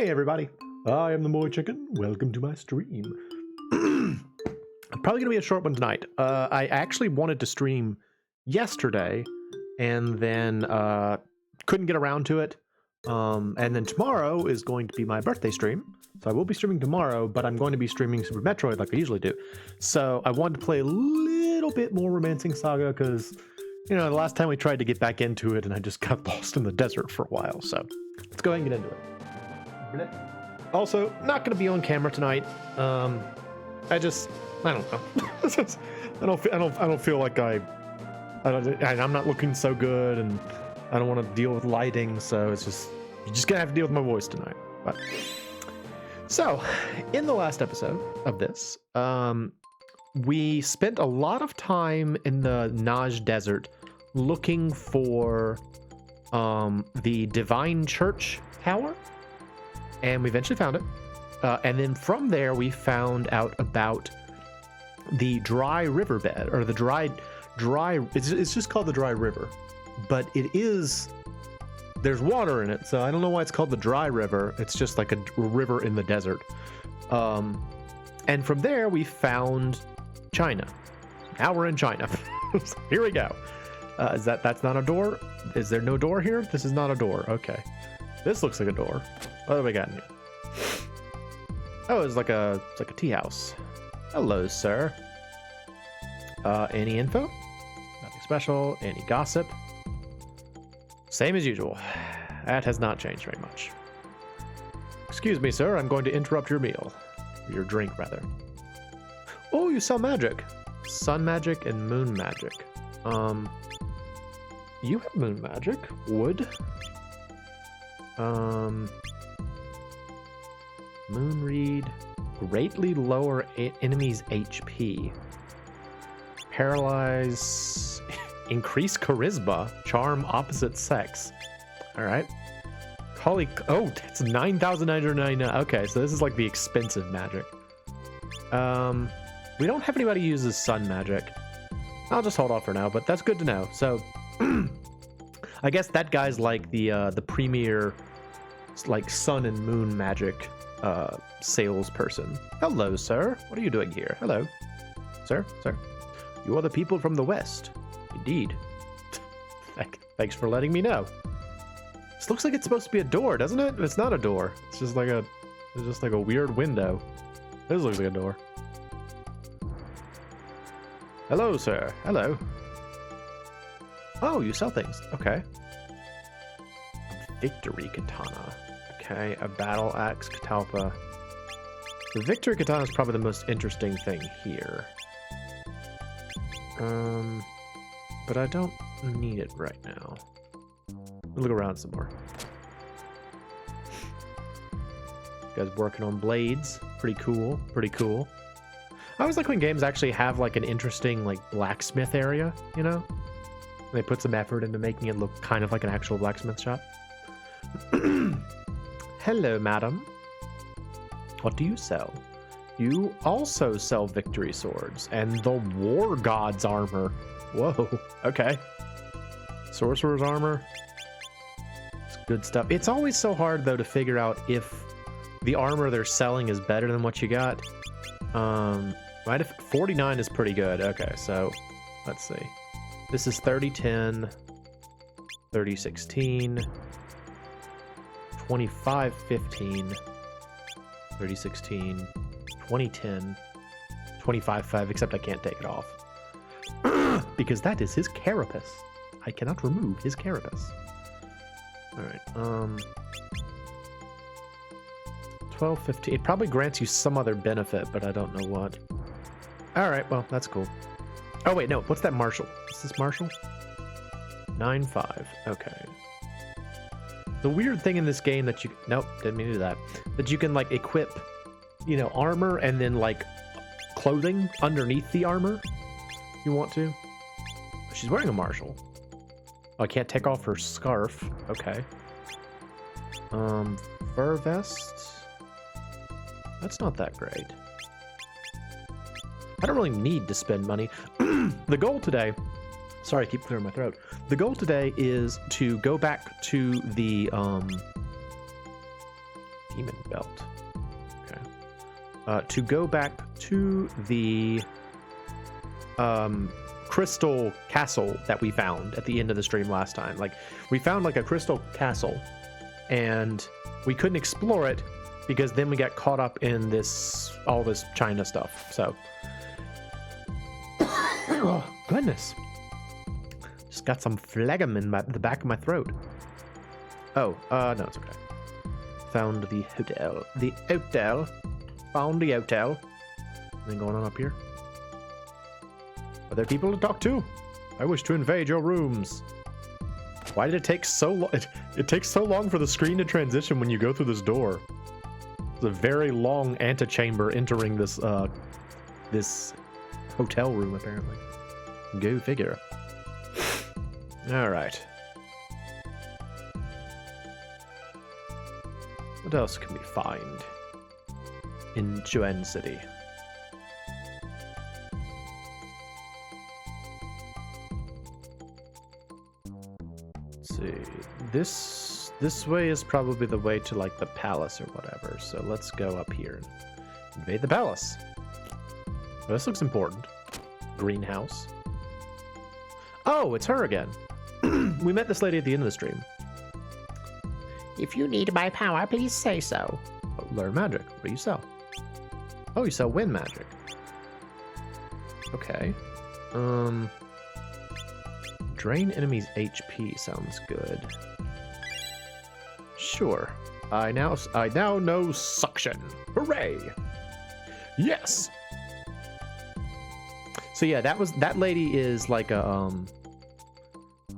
Hey everybody, I am the MoeChicken. Welcome to my stream. Probably gonna be a short one tonight. I actually wanted to stream yesterday and then couldn't get around to it. And then tomorrow is going to be my birthday stream. So I will be streaming tomorrow, but I'm going to be streaming Super Metroid like I usually do. So I wanted to play a little bit more Romancing SaGa because, you know, the last time we tried to get back into it and I just got lost in the desert for a while. So let's go ahead and get into it. Also, not going to be on camera tonight. I don't know. I don't feel like I'm not looking so good, and I don't want to deal with lighting. So it's just, you're just gonna have to deal with my voice tonight. But so, in the last episode of this, we spent a lot of time in the Naj Desert looking for the Divine Church Tower. And we eventually found it. And then from there, we found out about the dry riverbed, or the dry, it's just called the dry river. But there's water in it, so I don't know why it's called the dry river. It's just like a river in the desert. And from there, we found China. Now we're in China. Here we go. That's not a door? Is there no door here? This is not a door. Okay. This looks like a door. What do we got in here? Oh, it's like a tea house. Hello, sir. Any info? Nothing special. Any gossip? Same as usual. That has not changed very much. Excuse me, sir. I'm going to interrupt your meal. Your drink, rather. Oh, you sell magic. Sun magic and moon magic. You have moon magic. Wood. Moon reed. Greatly lower enemies' HP. Paralyze. Increase charisma. Charm opposite sex. Alright. Holy. Oh, it's 9,999. Okay, so this is like the expensive magic. We don't have anybody who uses sun magic. I'll just hold off for now, but that's good to know. So, I guess that guy's like the premier, like, sun and moon magic salesperson. Hello, sir. What are you doing here? Hello, sir. You are the people from the west. Indeed. Thanks for letting me know. This looks like it's supposed to be a door, doesn't it? It's not a door. It's just like a weird window. This looks like a door. Hello, sir. Hello. Oh, you sell things. Okay. A victory katana. Okay, a battle axe catalpa. The victory katana is probably the most interesting thing here. But I don't need it right now. Look around some more. You guys working on blades. Pretty cool. Pretty cool. I always like when games actually have like an interesting like blacksmith area, you know? They put some effort into making it look kind of like an actual blacksmith shop. Hello, madam. What do you sell? You also sell victory swords and the war god's armor. Whoa, okay. Sorcerer's armor. It's good stuff. It's always so hard, though, to figure out if the armor they're selling is better than what you got. Right, if 49 is pretty good. Okay, so let's see. This is 3010, 3016, 2515, 3016, 2010, 25.5, except I can't take it off. Because that is his carapace. I cannot remove his carapace. Alright, 1215. It probably grants you some other benefit, but I don't know what. Alright, well, that's cool. Oh, wait, no. What's that martial? Is this martial? 9.5. Okay. The weird thing in this game that you... Nope, didn't mean to do that. That you can, like, equip, you know, armor and then, like, clothing underneath the armor. If you want to. She's wearing a martial. Oh, I can't take off her scarf. Okay. Fur vest. That's not that great. I don't really need to spend money. The goal today... Sorry, I keep clearing my throat. The goal today is to go back to the Demon belt. Okay. To go back to the crystal castle that we found at the end of the stream last time. Like, we found like a crystal castle, and we couldn't explore it because then we got caught up in all this China stuff. So, oh goodness, just got some phlegm in the back of my throat. Oh, no, it's okay. Found the hotel. Found the hotel. Anything going on up here? Are there people to talk to? I wish to invade your rooms. Why did it take so long? It takes so long for the screen to transition when you go through this door. It's a very long antechamber entering this this hotel room, apparently. Go figure. All right. What else can we find in Juan City? Let's see. This way is probably the way to like the palace or whatever. So let's go up here and invade the palace. Well, this looks important. Greenhouse. Oh, it's her again. We met this lady at the end of the stream. If you need my power, please say so. Oh, learn magic. What do you sell? Oh, you sell wind magic. Okay. Drain enemies' HP sounds good. Sure. I now know suction. Hooray! Yes. So yeah, that lady is like a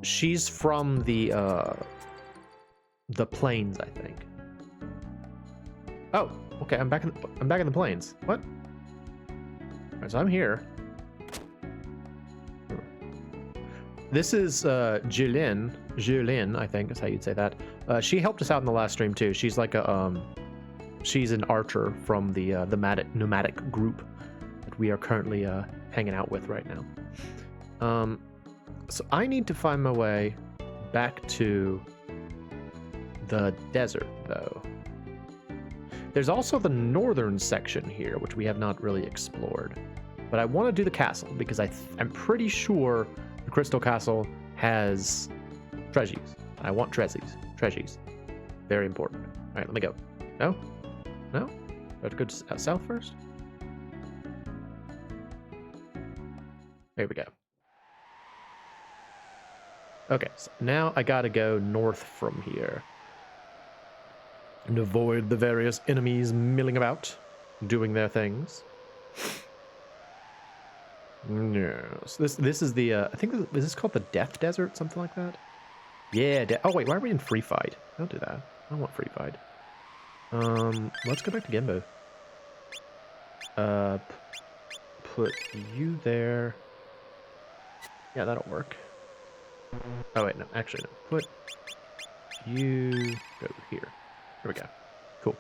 she's from the plains, I think. Oh, okay. I'm back in the plains. What? All right, so I'm here. This is Julien, I think is how you'd say that. She helped us out in the last stream too. She's like she's an archer from the nomadic group that we are currently hanging out with right now. So I need to find my way back to the desert, though. There's also the northern section here, which we have not really explored. But I want to do the castle because I'm pretty sure the Crystal Castle has treasures. I want treasures. Very important. All right, let me go. No? No? Do I have to go south first? There we go. Okay, so now I gotta go north from here and avoid the various enemies milling about, doing their things. Yes, this is the I think is this called the Death Desert, something like that? Yeah. Oh wait, why are we in free fight? Don't do that. I don't want free fight. Let's go back to Gembo. Put you there. Yeah, that'll work. Oh wait, no, actually no. Put you go here. Here we go. Cool.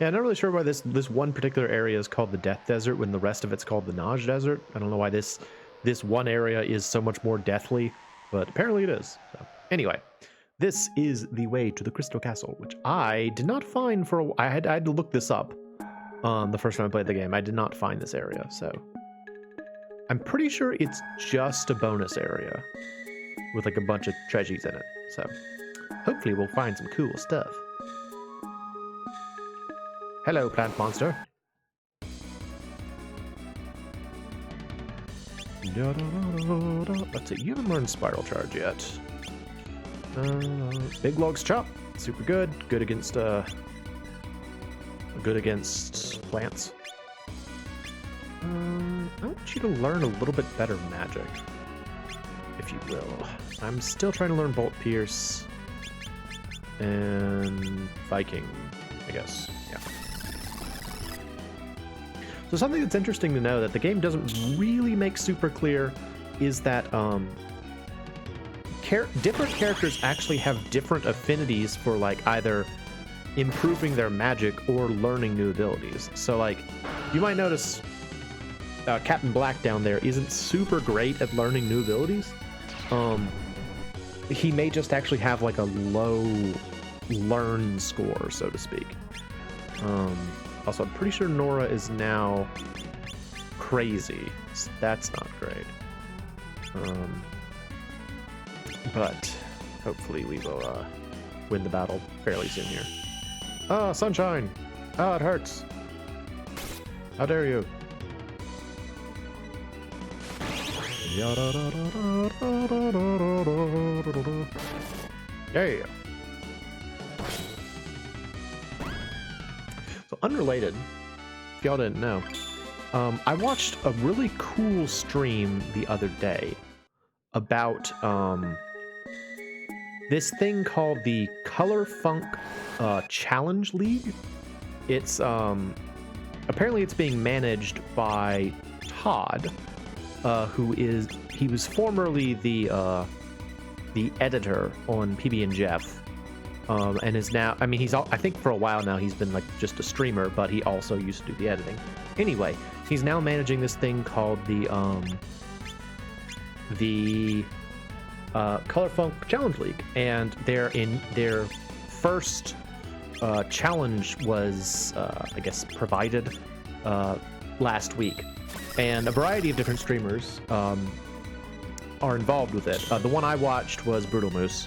Yeah, I'm not really sure why this one particular area is called the Death Desert when the rest of it's called the Naj Desert. I don't know why this one area is so much more deathly, but apparently it is. So anyway, this is the way to the Crystal Castle, which I did not find for a while. I had to look this up the first time I played the game. I did not find this area, so I'm pretty sure it's just a bonus area with like a bunch of treasures in it. So hopefully we'll find some cool stuff. Hello, plant monster. Let's see, you haven't learned Spiral Charge yet. Big Logs Chop, super good. Good against plants. I want you to learn a little bit better magic, if you will. I'm still trying to learn Bolt Pierce and Viking, I guess. Yeah. So something that's interesting to know that the game doesn't really make super clear is that different characters actually have different affinities for like either improving their magic or learning new abilities. So like you might notice Captain Black down there isn't super great at learning new abilities, he may just actually have like a low learn score, so to speak. Also, I'm pretty sure Nora is now crazy, so that's not great. But hopefully we will win the battle fairly soon here. Ah, sunshine! Ah, it hurts! How dare you! Yeah! So unrelated, if y'all didn't know, I watched a really cool stream the other day about this thing called the Color Funk Challenge League. It's apparently it's being managed by Todd, he was formerly the editor on PB and Jeff, and is now, I mean, I think for a while now he's been like just a streamer, but he also used to do the editing. Anyway, he's now managing this thing called the Color Funk Challenge League, and their first challenge was, I guess, provided last week, and a variety of different streamers are involved with it. The one I watched was Brutal Moose,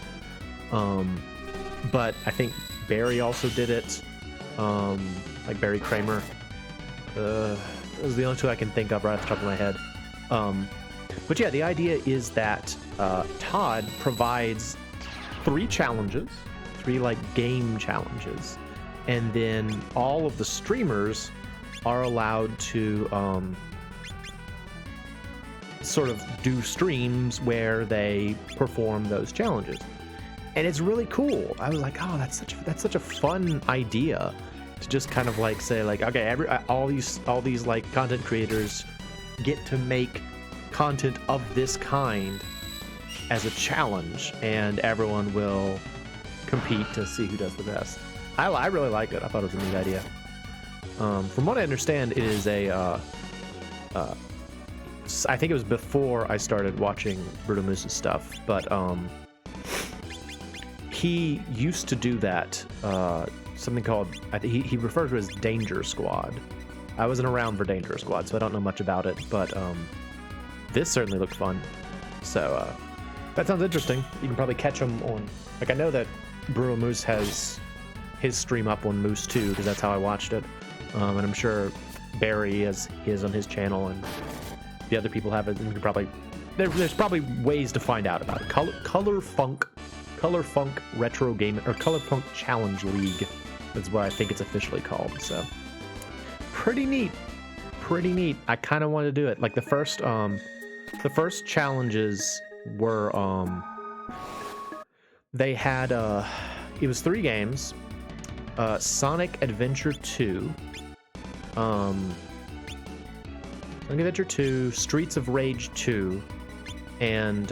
but I think Barry also did it, like Barry Kramer. Those are the only two I can think of right off the top of my head. But yeah, the idea is that Todd provides 3 challenges, 3 like game challenges, and then all of the streamers are allowed to sort of do streams where they perform those challenges, and it's really cool. I was like, oh, that's such a fun idea to just kind of like say like, okay, all these like content creators get to make content of this kind as a challenge, and everyone will compete to see who does the best. I really like it. I thought it was a neat idea. From what I understand, it is I think it was before I started watching Brutal Moose's stuff, but he used to do that, something called, I think he referred to it as Danger Squad. I wasn't around for Danger Squad, so I don't know much about it, but this certainly looked fun. So that sounds interesting. You can probably catch him on, like, I know that Brutal Moose has his stream up on Moose 2, because that's how I watched it, and I'm sure Barry has his on his channel, and the other people have it, and you can probably there's probably ways to find out about it. Color Funk Retro Game, or Color Funk Challenge League is what I think it's officially called. So pretty neat. I kind of wanted to do it. Like the first challenges were they had it was 3 games. Sonic Adventure 2, Sonic Adventure 2, Streets of Rage 2, and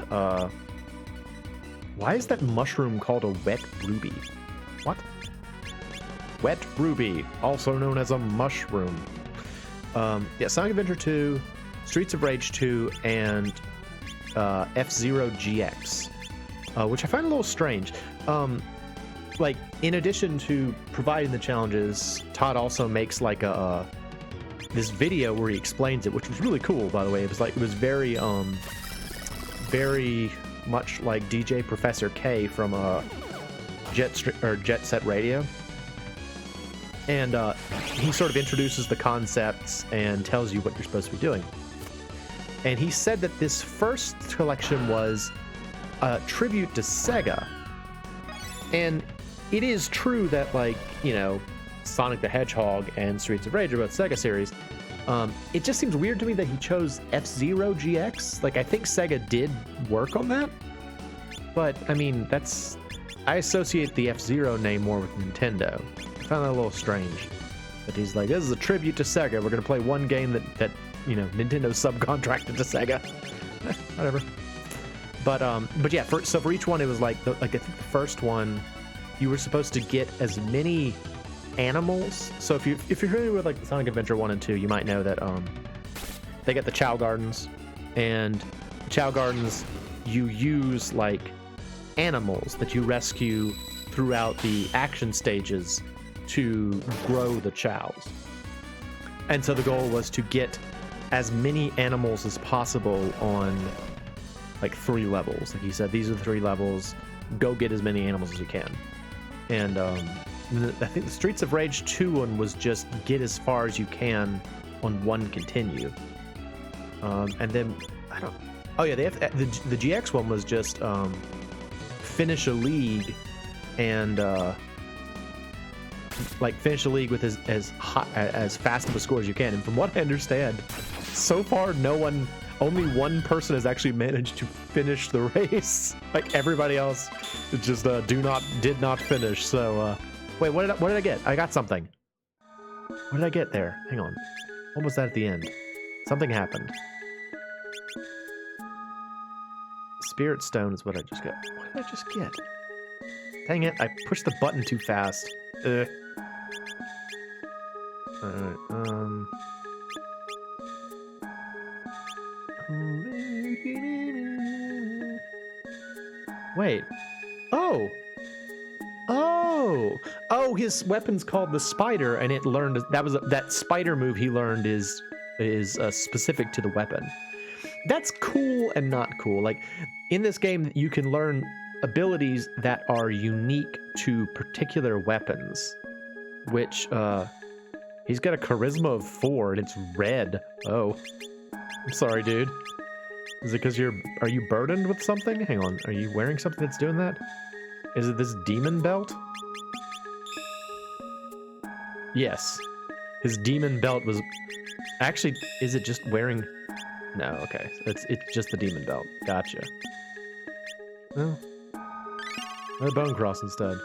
why is that mushroom called a wet ruby? What? Wet ruby, also known as a mushroom. Yeah, Sonic Adventure 2, Streets of Rage 2, and F-Zero GX, which I find a little strange. Like, in addition to providing the challenges, Todd also makes like this video where he explains it, which was really cool, by the way. It was very much like DJ Professor K from Jet Set Radio, and he sort of introduces the concepts and tells you what you're supposed to be doing. And he said that this first collection was a tribute to Sega, and it is true that, like, you know, Sonic the Hedgehog and Streets of Rage are both Sega series. It just seems weird to me that he chose F-Zero GX. Like, I think Sega did work on that, but I mean, I associate the F-Zero name more with Nintendo. I found that a little strange. But he's like, this is a tribute to Sega. We're gonna play one game that you know, Nintendo subcontracted to Sega. Whatever. But yeah, for each one, it was like I think the first one, you were supposed to get as many animals. So if you're familiar with like the Sonic Adventure 1 and 2, you might know that they get the Chow Gardens, and the Chow Gardens you use like animals that you rescue throughout the action stages to grow the chows. And so the goal was to get as many animals as possible on like 3 levels. Like he said, these are the 3 levels. Go get as many animals as you can. And I think the Streets of Rage 2 one was just get as far as you can on 1 continue. And then I don't. Oh yeah, they have the GX one was just finish a league and like finish a league with as fast of a score as you can. And from what I understand, so far only one person has actually managed to finish the race. Like everybody else just did not finish. So wait, what did I get? I got something. What did I get there? Hang on. What was that at the end? Something happened. Spirit Stone is what I just got. What did I just get? Dang it, I pushed the button too fast. Alright, wait. Oh! His weapon's called the Spider, and it learned that spider move he learned is specific to the weapon. That's cool and not cool. Like in this game, you can learn abilities that are unique to particular weapons, which he's got a charisma of 4 and it's red. Oh, I'm sorry, dude. Is it because are you burdened with something? Hang on, are you wearing something that's doing that? Is it this demon belt? Yes, his demon belt was actually. Is it just wearing? No, okay, it's just the demon belt. Gotcha. Well, wear Bone Cross instead.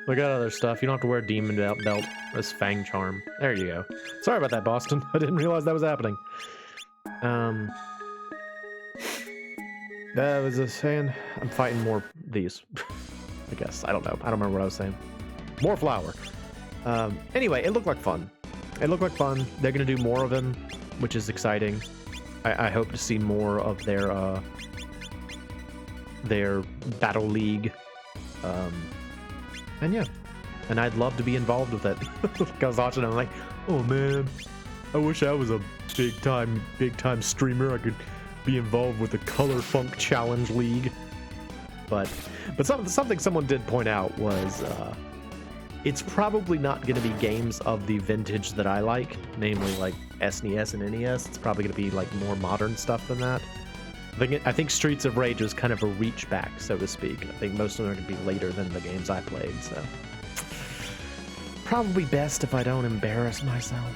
We got other stuff. You don't have to wear demon belt. This Fang Charm. There you go. Sorry about that, Boston. I didn't realize that was happening. That was a saying. I'm fighting more these. I guess. I don't know. I don't remember what I was saying. More flour. Anyway, it looked like fun. They're going to do more of them, which is exciting. I hope to see more of their Battle League. And yeah. And I'd love to be involved with it. Like I was watching it, I'm like, oh man, I wish I was a big time streamer. I could be involved with the Color Funk Challenge League. But something someone did point out was it's probably not going to be games of the vintage that I like, namely like SNES and NES. It's probably going to be like more modern stuff than that. I think Streets of Rage was kind of a reach back, so to speak. I think most of them are going to be later than the games I played, so probably best if I don't embarrass myself.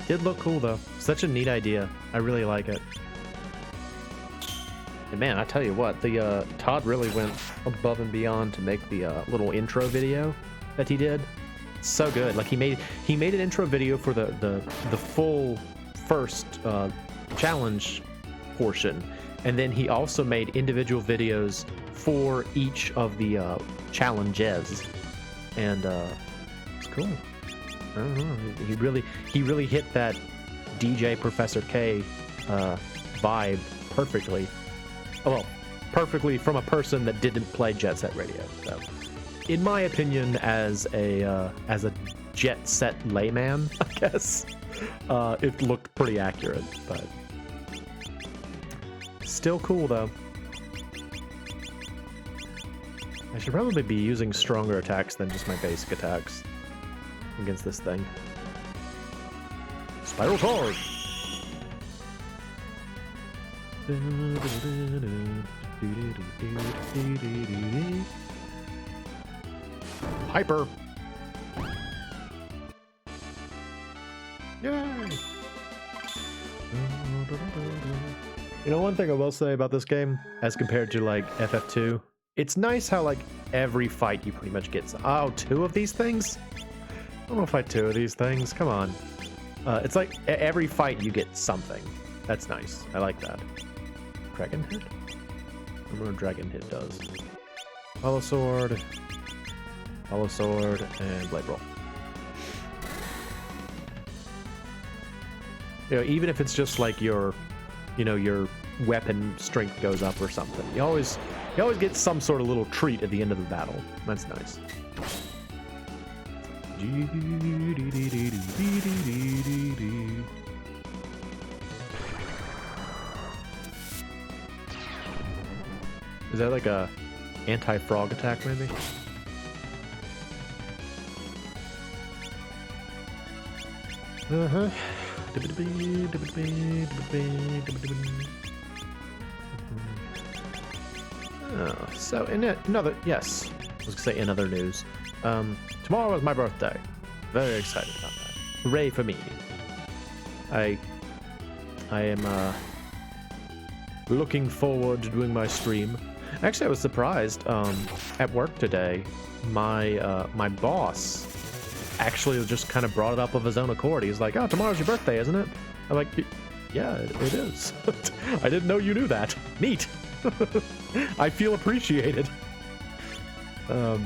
Did look cool though. Such a neat idea. I really like it. And man, I tell you what, the Todd really went above and beyond to make the little intro video that he did. So good. Like he made an intro video for the full first challenge portion, and then he also made individual videos for each of the challenges, and it's cool. I don't know. He really hit that DJ Professor K vibe perfectly. Well, perfectly from a person that didn't play Jet Set Radio. So, in my opinion, as a Jet Set layman, I guess, it looked pretty accurate, but still cool though. I should probably be using stronger attacks than just my basic attacks against this thing. Spiral Sword! Hyper! Yay! You know, one thing I will say about this game, as compared to like FF2, it's nice how like every fight you pretty much get. Oh, 2 of these things? I don't know if I 2 of these things. Come on. It's like every fight you get something. That's nice. I like that. Dragon Hit? I remember what Dragon Hit does. Hollow Sword, and Blade Roll. You know, even if it's just like your you know, your weapon strength goes up or something. You always get some sort of little treat at the end of the battle. That's nice. Is that like a anti-frog attack, maybe? Uh-huh. Oh, so another, yes, I was gonna say in other news. Tomorrow is my birthday. Very excited about that. Hooray for me. I am looking forward to doing my stream. Actually, I was surprised at work today. My boss actually just kind of brought it up of his own accord. He's like, "Oh, tomorrow's your birthday, isn't it?" I'm like, "Yeah, it is." I didn't know you knew that. Neat. I feel appreciated. But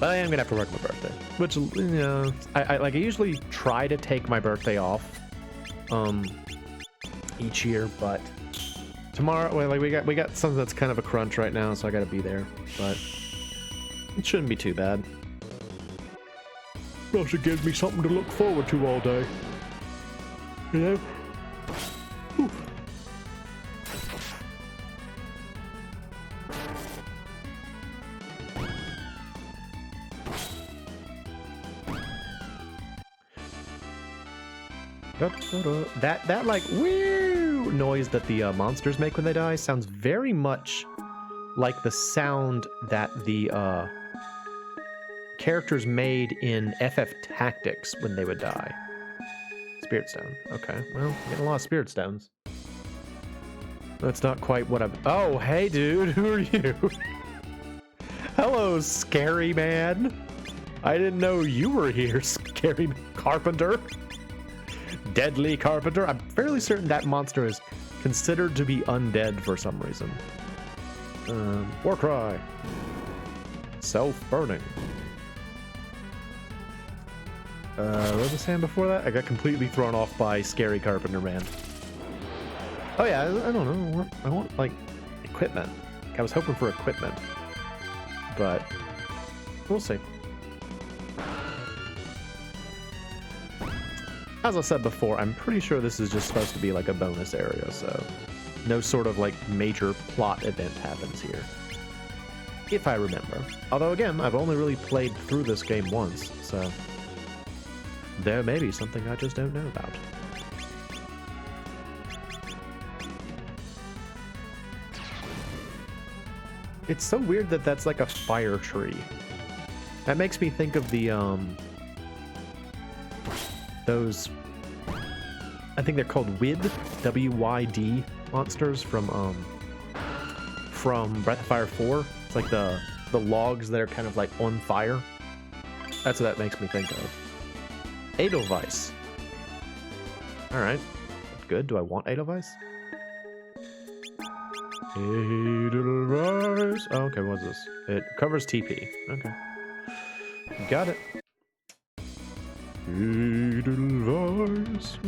I am gonna have to work my birthday, which, you know, I usually try to take my birthday off each year, but tomorrow, well, like we got something that's kind of a crunch right now, so I gotta be there, but it shouldn't be too bad. Plus, it gives me something to look forward to all day, you know. Whew. That like woo noise that the monsters make when they die sounds very much like the sound that the characters made in FF Tactics when they would die. Spirit stone. Okay, well, I'm getting a lot of spirit stones. That's not quite what I'm... Oh, hey dude, who are you? Hello, scary man. I didn't know you were here, scary carpenter. Deadly Carpenter. I'm fairly certain that monster is considered to be undead for some reason. Warcry. Self-burning. What was I saying before that? I got completely thrown off by Scary Carpenter Man. Oh yeah, I don't know. I want, like, equipment. I was hoping for equipment. But we'll see. As I said before, I'm pretty sure this is just supposed to be like a bonus area, so no sort of like major plot event happens here. If I remember. Although again, I've only really played through this game once, so there may be something I just don't know about. It's so weird that that's like a fire tree. That makes me think of the those, I think they're called WYD, W-Y-D monsters from Breath of Fire 4. It's like the logs that are kind of like on fire. That's what that makes me think of. Edelweiss. Alright. Good. Do I want Edelweiss? Edelweiss. Oh, okay, what's this? It covers TP. Okay. Got it. Edelweiss,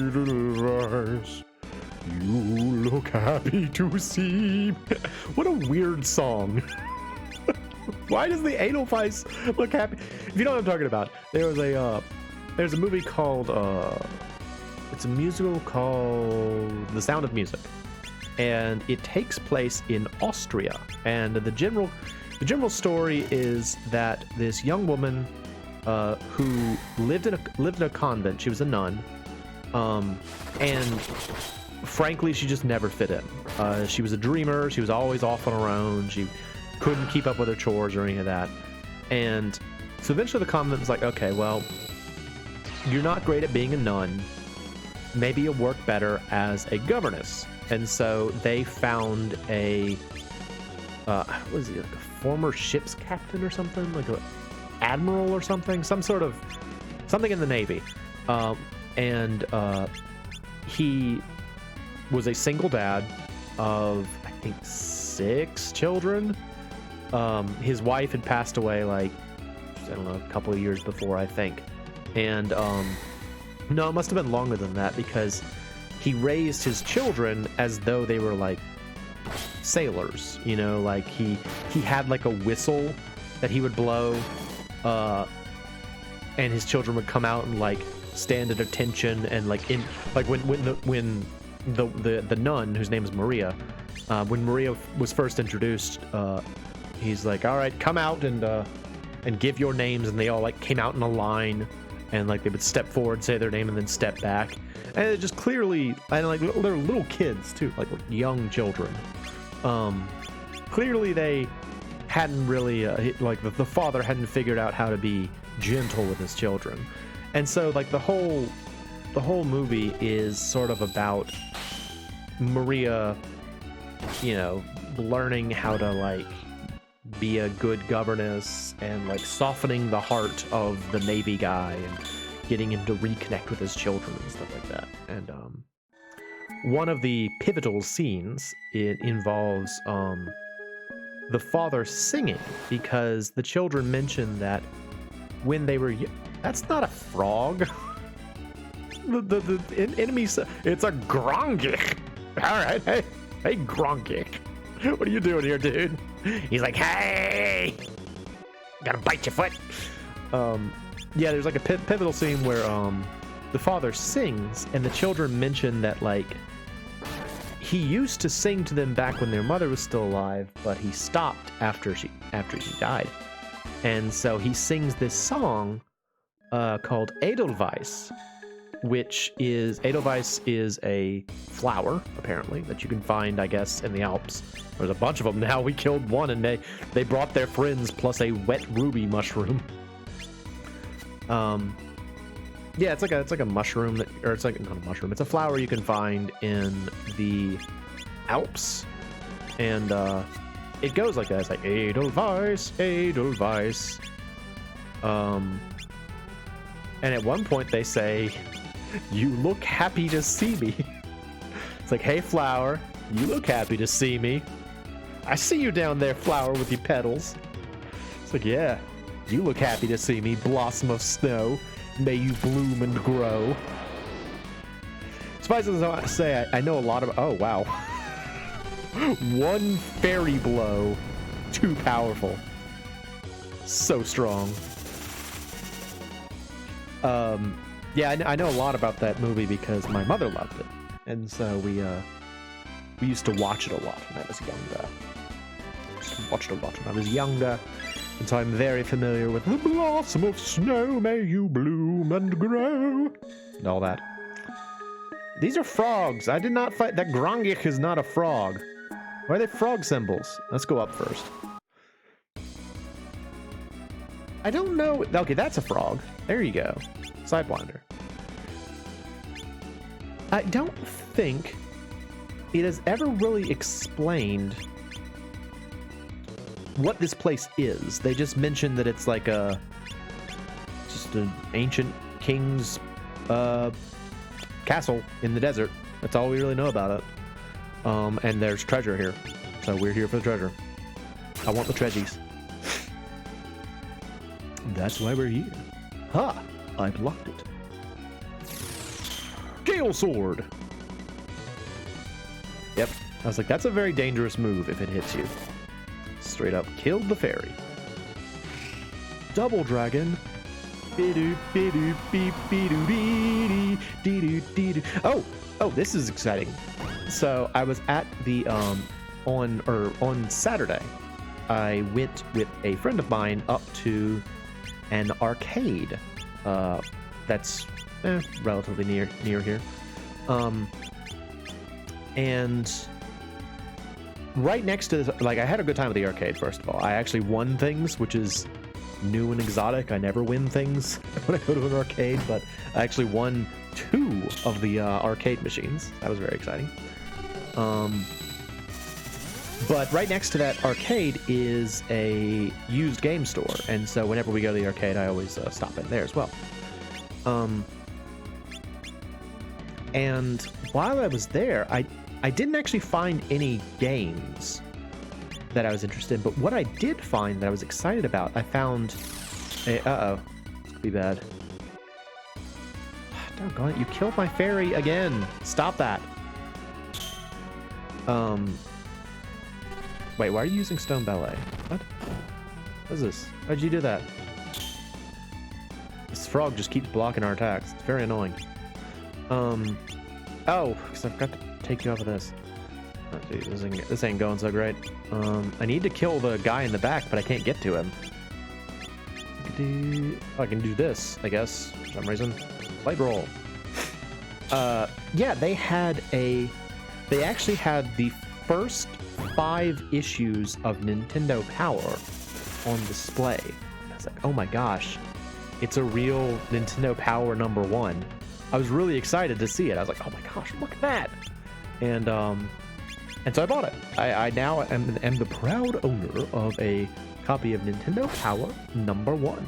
Edelweiss, you look happy to see me. What a weird song. Why does the Edelweiss look happy? If you know what I'm talking about, there's a movie called, it's a musical called The Sound of Music. And it takes place in Austria. And the general story is that this young woman who lived in a convent. She was a nun, and frankly, she just never fit in. She was a dreamer. She was always off on her own. She couldn't keep up with her chores or any of that. And so eventually, the convent was like, "Okay, well, you're not great at being a nun. Maybe you'll work better as a governess." And so they found a what was he, like a former ship's captain or something, like a admiral or something, something in the Navy, and he was a single dad of, I think, 6 children. His wife had passed away, like, I don't know, a couple of years before, I think. And no, it must have been longer than that, because he raised his children as though they were like sailors, you know, like he had like a whistle that he would blow, and his children would come out and like stand at attention, and like in like when the nun, whose name is Maria, when Maria was first introduced, he's like, all right, come out and give your names, and they all like came out in a line, and like they would step forward, say their name, and then step back, and it just clearly, and like they're little kids too, like young children. Clearly they hadn't really like the father hadn't figured out how to be gentle with his children, and so like the whole movie is sort of about Maria, you know, learning how to like be a good governess and like softening the heart of the Navy guy and getting him to reconnect with his children and stuff like that. And one of the pivotal scenes, it involves the father singing, because the children mentioned that when they were that's not a frog. the enemy, it's a grongik. All right, hey grongik, what are you doing here, dude? He's like, hey, gotta bite your foot. Yeah, there's like a pivotal scene where the father sings, and the children mention that like he used to sing to them back when their mother was still alive, but he stopped after she died, and so he sings this song called Edelweiss, which is Edelweiss is a flower apparently that you can find, I guess, in the Alps. There's a bunch of them now. We killed one, and they brought their friends plus a wet ruby mushroom. Yeah, it's like a mushroom that, or it's like not a mushroom. It's a flower you can find in the Alps, and it goes like that. It's like Edelweiss, Edelweiss. And at one point they say, "You look happy to see me." It's like, hey, flower, you look happy to see me. I see you down there, flower, with your petals. It's like, yeah, you look happy to see me, blossom of snow. May you bloom and grow. Suffice it to say, I know a lot of... Oh, wow. One fairy blow. Too powerful. So strong. Yeah, I know a lot about that movie because my mother loved it. And so we used to watch it a lot when I was younger. And so I'm very familiar with the blossom of snow, may you bloom and grow, and all that. These are frogs. I did not fight. That grongik is not a frog. Why are they frog symbols? Let's go up first. I don't know. Okay, that's a frog. There you go. Sidewinder. I don't think it has ever really explained what this place is. They just mentioned that it's like just an ancient king's castle in the desert. That's all we really know about it. And there's treasure here, so we're here for the treasure. I want the treasures. That's why we're here. Ha! I blocked it. Gale sword. Yep. I was like, that's a very dangerous move if it hits you. Straight up killed the fairy. Double dragon. Oh, this is exciting. So I was at the on Saturday, I went with a friend of mine up to an arcade that's relatively near here, and right next to this, like, I had a good time at the arcade. First of all, I actually won things, which is new and exotic. I never win things when I go to an arcade, but I actually won 2 of the arcade machines. That was very exciting. But right next to that arcade is a used game store, and so whenever we go to the arcade, I always stop in there as well. And while I was there, I didn't actually find any games that I was interested in, but what I did find that I was excited about, I found a... Uh-oh. This could be bad. Doggone it, you killed my fairy again. Stop that. Wait, why are you using Stone Ballet? What? What is this? Why'd you do that? This frog just keeps blocking our attacks. It's very annoying. Oh, because I forgot to take you off of this. Oh, geez, this ain't going so great. I need to kill the guy in the back, but I can't get to him. I can do this, I guess, for some reason. Light roll. Yeah, they actually had the first 5 issues of Nintendo Power on display. And I was like, oh my gosh, it's a real Nintendo Power #1. I was really excited to see it. I was like, oh my gosh, look at that. And so I bought it. I now am the proud owner of a copy of Nintendo Power #1.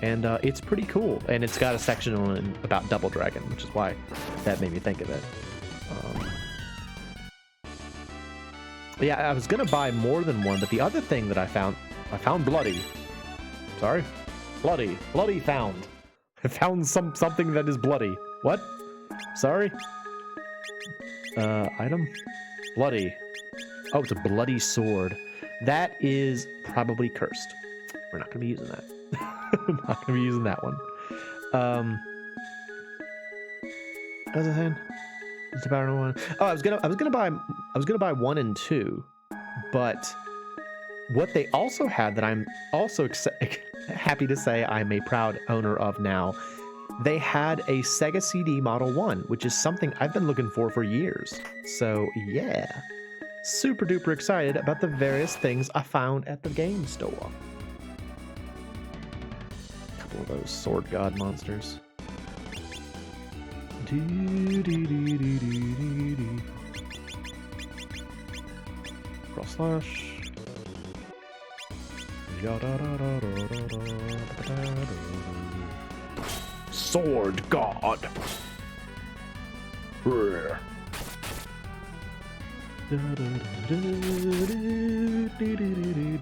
And it's pretty cool. And it's got a section on it about Double Dragon, which is why that made me think of it. Yeah, I was gonna buy more than one, but the other thing that I found bloody. Sorry? Bloody found. I found something that is bloody. What? Sorry? Item? Bloody. Oh, it's a bloody sword. That is probably cursed. We're not gonna be using that. Not gonna be using that one. What was I saying? It's about one. Oh, I was gonna buy 1 and 2, but what they also had that I'm also happy to say I'm a proud owner of now. They had a Sega CD Model 1, which is something I've been looking for years. So yeah, super duper excited about the various things I found at the game store. A couple of those sword god monsters. Cross slash. Sword god.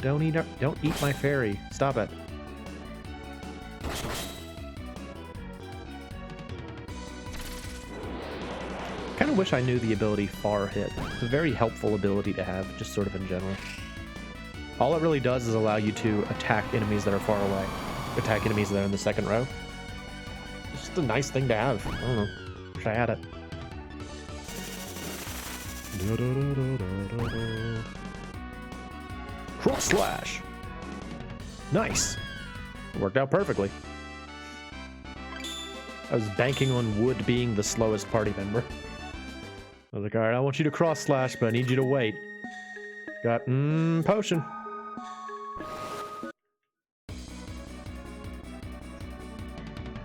Don't eat my fairy. Stop it. Kind of wish I knew the ability Far Hit. It's a very helpful ability to have, just sort of in general. All it really does is allow you to attack enemies that are far away. Attack enemies that are in the second row. It's just a nice thing to have. I don't know. Wish I had it. Cross slash. Nice. It worked out perfectly. I was banking on Wood being the slowest party member. I was like, alright, I want you to cross slash, but I need you to wait. Got, potion.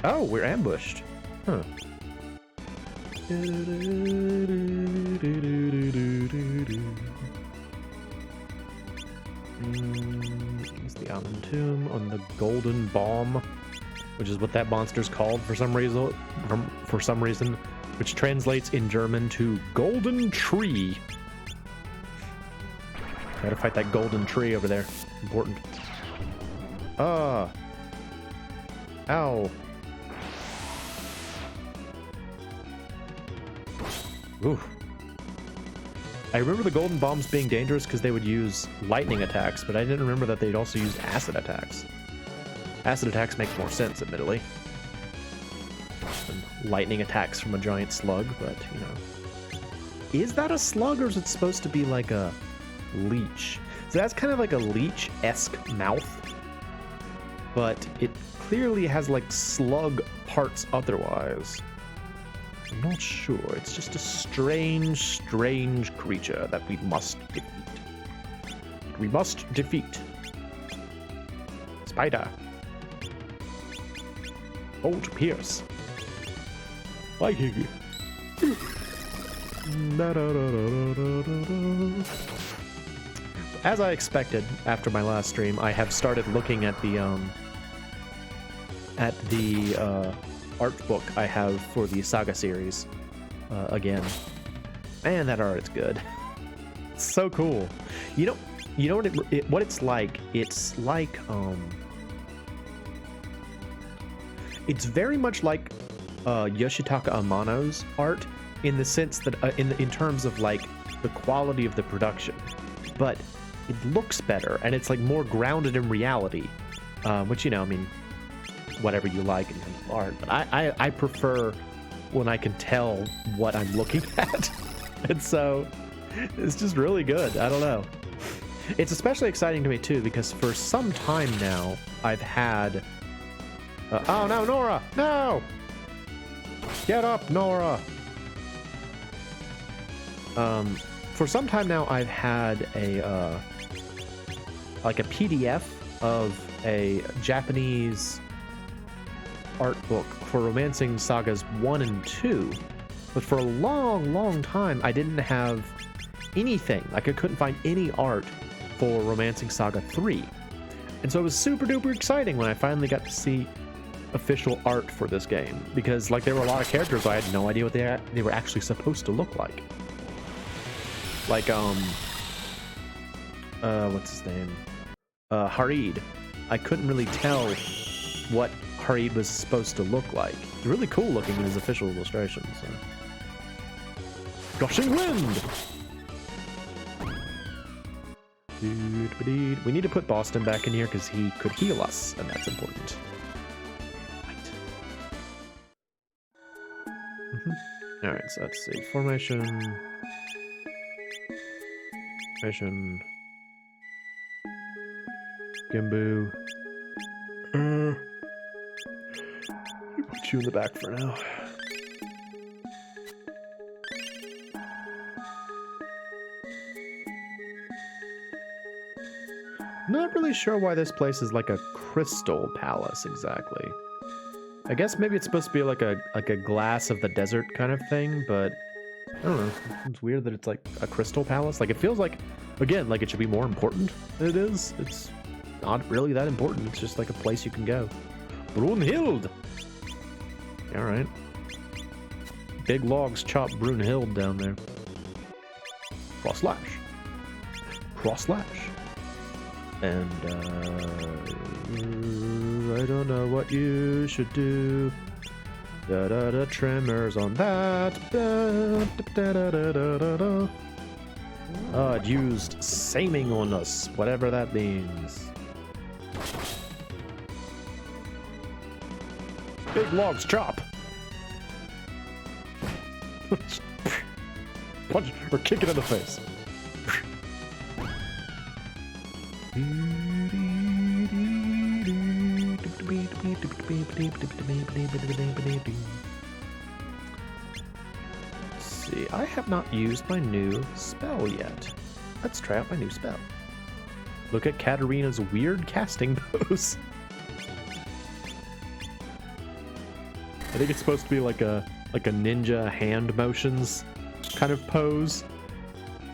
Oh, we're ambushed. Huh. It's the Almond Tomb on the Golden Bomb, which is what that monster's called for some reason. Which translates in German to Golden Tree. Gotta fight that golden tree over there. Important. Ow. Ooh. I remember the golden bombs being dangerous because they would use lightning attacks, but I didn't remember that they'd also use acid attacks. Acid attacks make more sense, admittedly. And lightning attacks from a giant slug, but, you know. Is that a slug, or is it supposed to be like a leech? So that's kind of like a leech-esque mouth, but it clearly has like slug parts otherwise. I'm not sure. It's just a strange, strange creature that we must defeat. We must defeat. Spider. Bolt Pierce. Viking. As I expected after my last stream, I have started looking at the art book I have for the Saga series again. Man, that art is good. It's so cool. You know what it's like? It's like it's very much like Yoshitaka Amano's art in the sense that in terms of like the quality of the production, but it looks better and it's like more grounded in reality, which, you know, I mean, whatever you like in terms of art, but I prefer when I can tell what I'm looking at. And so it's just really good. I don't know. It's especially exciting to me too because for some time now I've had oh no, Nora, no, get up, Nora. For some time now I've had a like a PDF of a Japanese art book for Romancing SaGas 1 and 2, but for a long time I didn't have anything. Like I couldn't find any art for Romancing SaGa 3, and so it was super duper exciting when I finally got to see official art for this game, because like there were a lot of characters I had no idea what they were actually supposed to look like. Like what's his name, Harid. I couldn't really tell what Harid was supposed to look like. Really cool looking in his official illustrations. So. Gushing wind. We need to put Boston back in here because he could heal us, and that's important. Right. All right, so let's see. Formation. Gimbu. Put you in the back for now. Not really sure why this place is like a crystal palace exactly. I guess maybe it's supposed to be like a glass of the desert kind of thing, but I don't know. It's weird that it's like a crystal palace. Like it feels like, again, like it should be more important than it is. It's not really that important. It's just like a place you can go. Brunhild! Alright. Big logs chop Brunhild down there. Cross slash. Cross slash. And, I don't know what you should do. Da-da-da, tremors on that. Da-da-da-da-da-da. Oh, it used saming on us, whatever that means. Big logs chop. Punch or kick it in the face. See, I have not used my new spell yet. Let's try out my new spell. Look at Katarina's weird casting pose. I think it's supposed to be like a ninja hand motions kind of pose,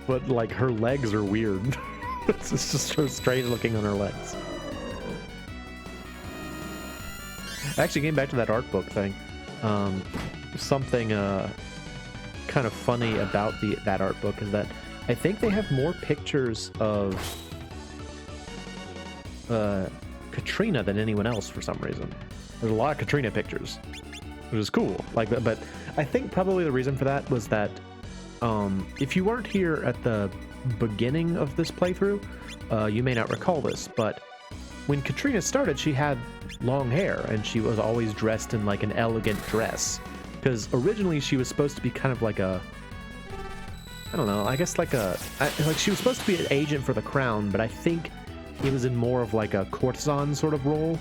but like her legs are weird. It's just so strange looking on her legs. Actually, getting back to that art book thing, something kind of funny about that art book is that I think they have more pictures of Katrina than anyone else for some reason. There's a lot of Katrina pictures, which is cool. Like, but I think probably the reason for that was that if you weren't here at the beginning of this playthrough, you may not recall this, but when Katrina started, she had long hair and she was always dressed in like an elegant dress, because originally she was supposed to be kind of like a, I don't know, I guess like she was supposed to be an agent for the crown, but I think it was in more of like a courtesan sort of role,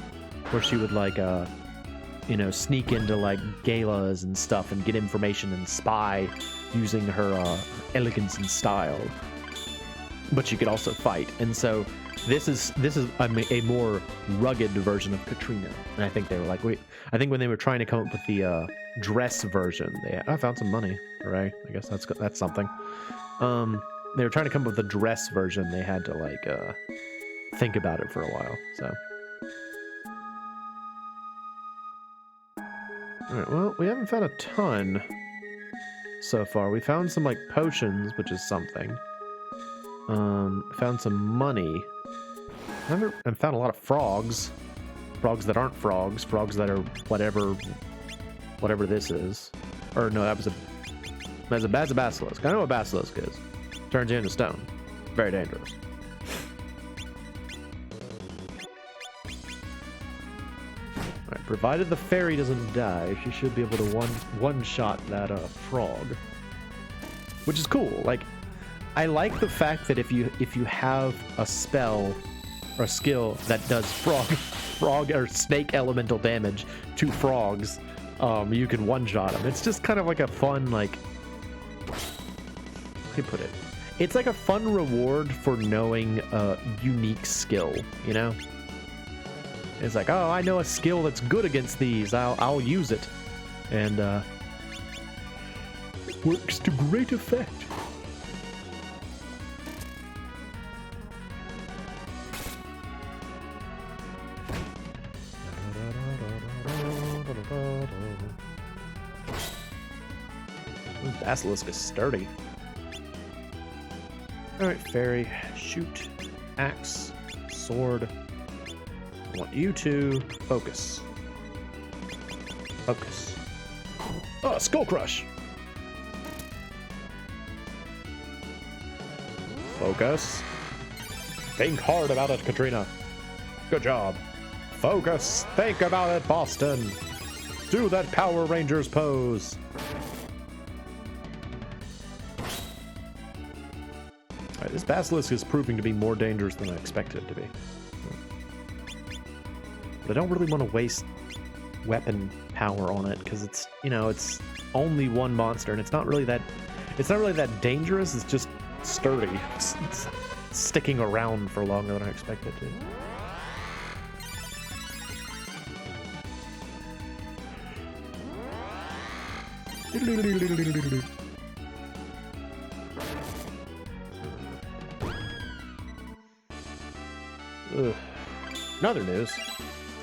where she would like you know, sneak into like galas and stuff and get information and spy using her elegance and style, but she could also fight. And so this is a more rugged version of Katrina, and I think they were like, wait, I think when they were trying to come up with the dress version, I found some money. Hooray! I guess that's something. They were trying to come up with the dress version. They had to like think about it for a while. So, all right. Well, we haven't found a ton so far. We found some like potions, which is something. Found some money. I've found a lot of frogs. Frogs that aren't frogs. Frogs that are whatever whatever this is. Or no, that's a basilisk. I know what basilisk is. Turns you into stone. Very dangerous. Alright, provided the fairy doesn't die, she should be able to one-shot that frog. Which is cool. Like, I like the fact that if you have a spell or a skill that does frog or snake elemental damage to frogs, you can one-shot them. It's just kind of like a fun, like, how do you put it? It's like a fun reward for knowing a unique skill, you know? It's like, oh, I know a skill that's good against these. I'll use it. And works to great effect. Ooh, basilisk is sturdy. Alright, fairy, shoot, axe, sword. I want you to focus. Focus. Oh, skull crush! Focus. Think hard about it, Katrina. Good job. Focus. Think about it, Boston. Do that Power Rangers pose. Alright, this basilisk is proving to be more dangerous than I expected it to be. But I don't really want to waste weapon power on it because it's, you know, it's only one monster and it's not really that dangerous. It's just sturdy. It's sticking around for longer than I expected it to. Ugh. In other news,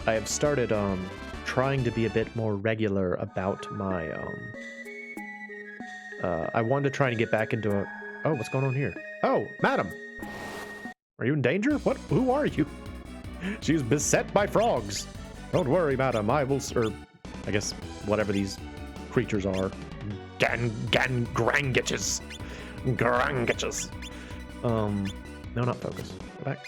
I have started trying to be a bit more regular about my I wanted to try and get back into a... Oh, what's going on here? Oh, madam! Are you in danger? What? Who are you? She's beset by frogs. Don't worry, madam. I will... Or, I guess, whatever these creatures are. Grangitches. Grangitches. No, not focus. Go back.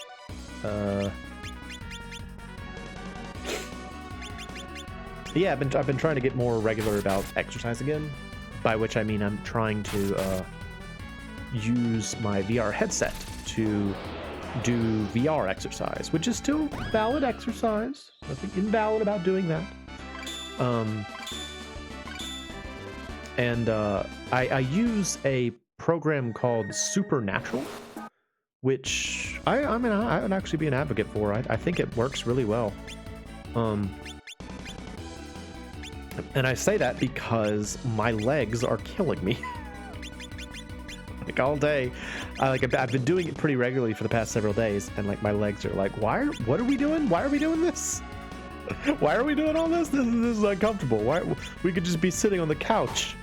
Yeah, I've been trying to get more regular about exercise again, by which I mean I'm trying to use my VR headset to do VR exercise, which is still valid exercise. Nothing invalid about doing that. I use a program called Supernatural, which I mean I would actually be an advocate for. I think it works really well. And I say that because my legs are killing me. Like all day. I've been doing it pretty regularly for the past several days, and like my legs are like, what are we doing? Why are we doing this? Why are we doing all this? This is uncomfortable. Why we could just be sitting on the couch.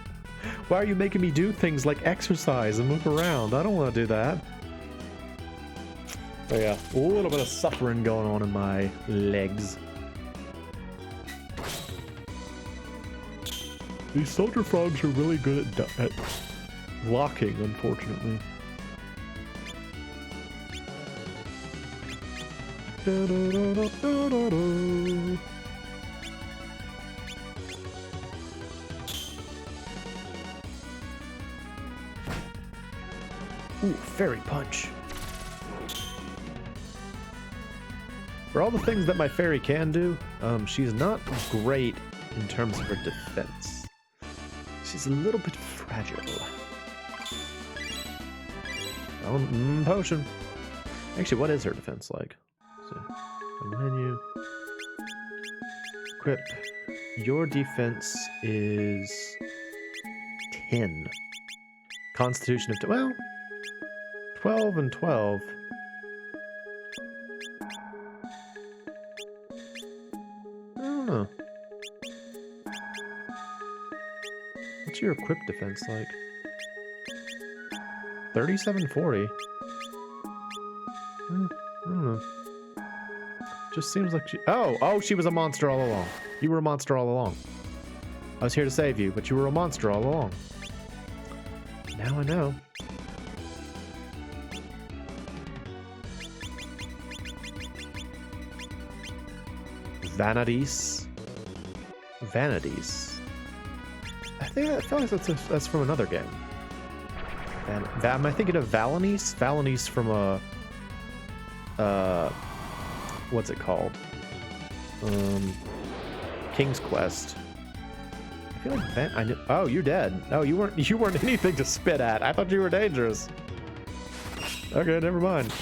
Why are you making me do things like exercise and move around? I don't want to do that. So yeah, a little bit of suffering going on in my legs. These soldier frogs are really good at blocking, unfortunately. Ooh, fairy punch. For all the things that my fairy can do, she's not great in terms of her defense. She's a little bit fragile. Oh, potion. Actually, what is her defense like? So, menu. Equip. Your defense is 10. Constitution of... Well, 12 and 12. I don't know. What's your equip defense like? 3740. I don't know. Just seems like she... Oh, she was a monster all along. You were a monster all along. I was here to save you, but you were a monster all along. Now I know. Vanities. Vanities. I feel like that's from another game. Am I thinking of Valanice? Valanice from a... what's it called? King's Quest. I feel like I knew. Oh, you're dead. No, you weren't anything to spit at. I thought you were dangerous. Okay, never mind.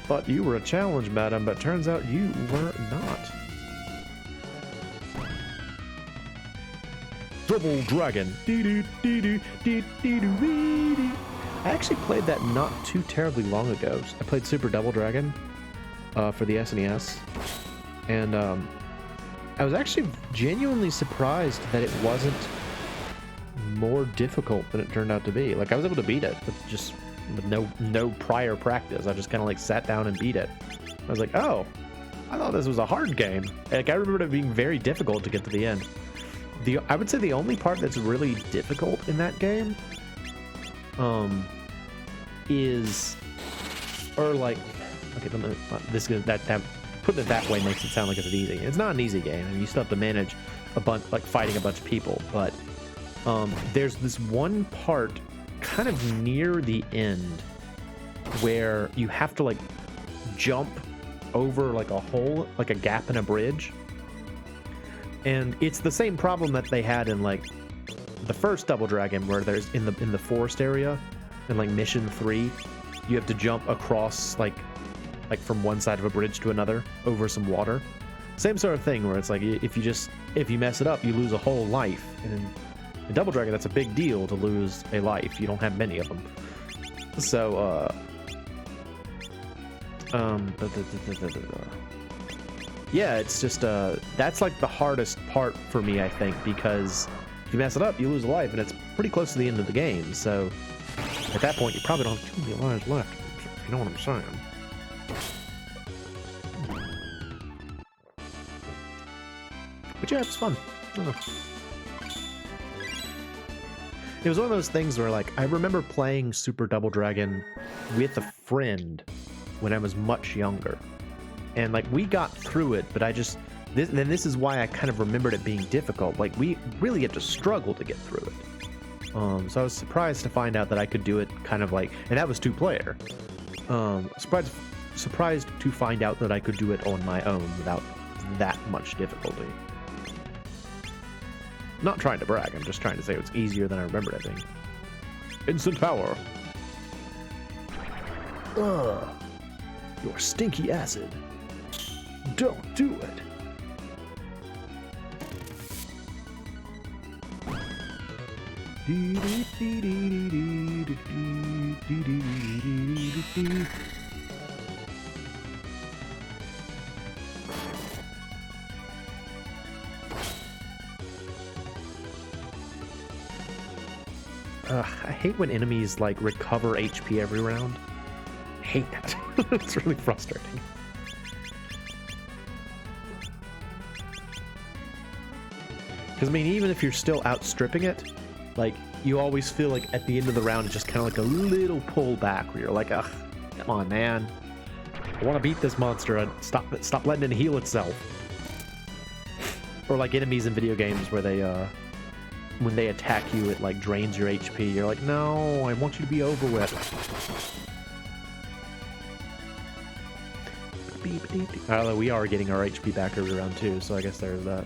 Thought you were a challenge, madam, but turns out you were not. Double Dragon. I actually played that not too terribly long ago. I played Super Double Dragon for the SNES, and I was actually genuinely surprised that it wasn't more difficult than it turned out to be. Like, I was able to beat it with no prior practice. I just kind of like sat down and beat it. I was like, oh, I thought this was a hard game. Like, I remember it being very difficult to get to the end. I would say the only part that's really difficult in that game is, or like, okay, putting it that way makes it sound like it's easy. It's not an easy game, and you still have to manage fighting a bunch of people. But there's this one part kind of near the end where you have to like jump over like a hole, like a gap in a bridge. And it's the same problem that they had in like the first Double Dragon, where there's in the forest area, in like mission 3, you have to jump across like from one side of a bridge to another over some water. Same sort of thing, where it's like if you mess it up, you lose a whole life. And in Double Dragon, that's a big deal to lose a life. You don't have many of them. So yeah, it's just that's like the hardest part for me, I think, because if you mess it up, you lose a life, and it's pretty close to the end of the game. So at that point, you probably don't have too many lives left, if you know what I'm saying. But yeah, it was fun. I don't know. It was one of those things where, like, I remember playing Super Double Dragon with a friend when I was much younger. And, like, we got through it, but this is why I kind of remembered it being difficult. Like, we really had to struggle to get through it. So I was surprised to find out that I could do it kind of like, and that was 2-player. Surprised to find out that I could do it on my own without that much difficulty. Not trying to brag, I'm just trying to say it was easier than I remembered it being. Instant power. Ugh. Your stinky acid. Don't do it. I hate when enemies like recover HP every round. I hate that. It's really frustrating. Because I mean, even if you're still outstripping it, like, you always feel like at the end of the round, it's just kind of like a little pull back where you're like, ugh, come on, man. I want to beat this monster and stop letting it heal itself. Or like enemies in video games where they, when they attack you, it like drains your HP. You're like, no, I want you to be over with. Although we are getting our HP back every round too, so I guess there's that.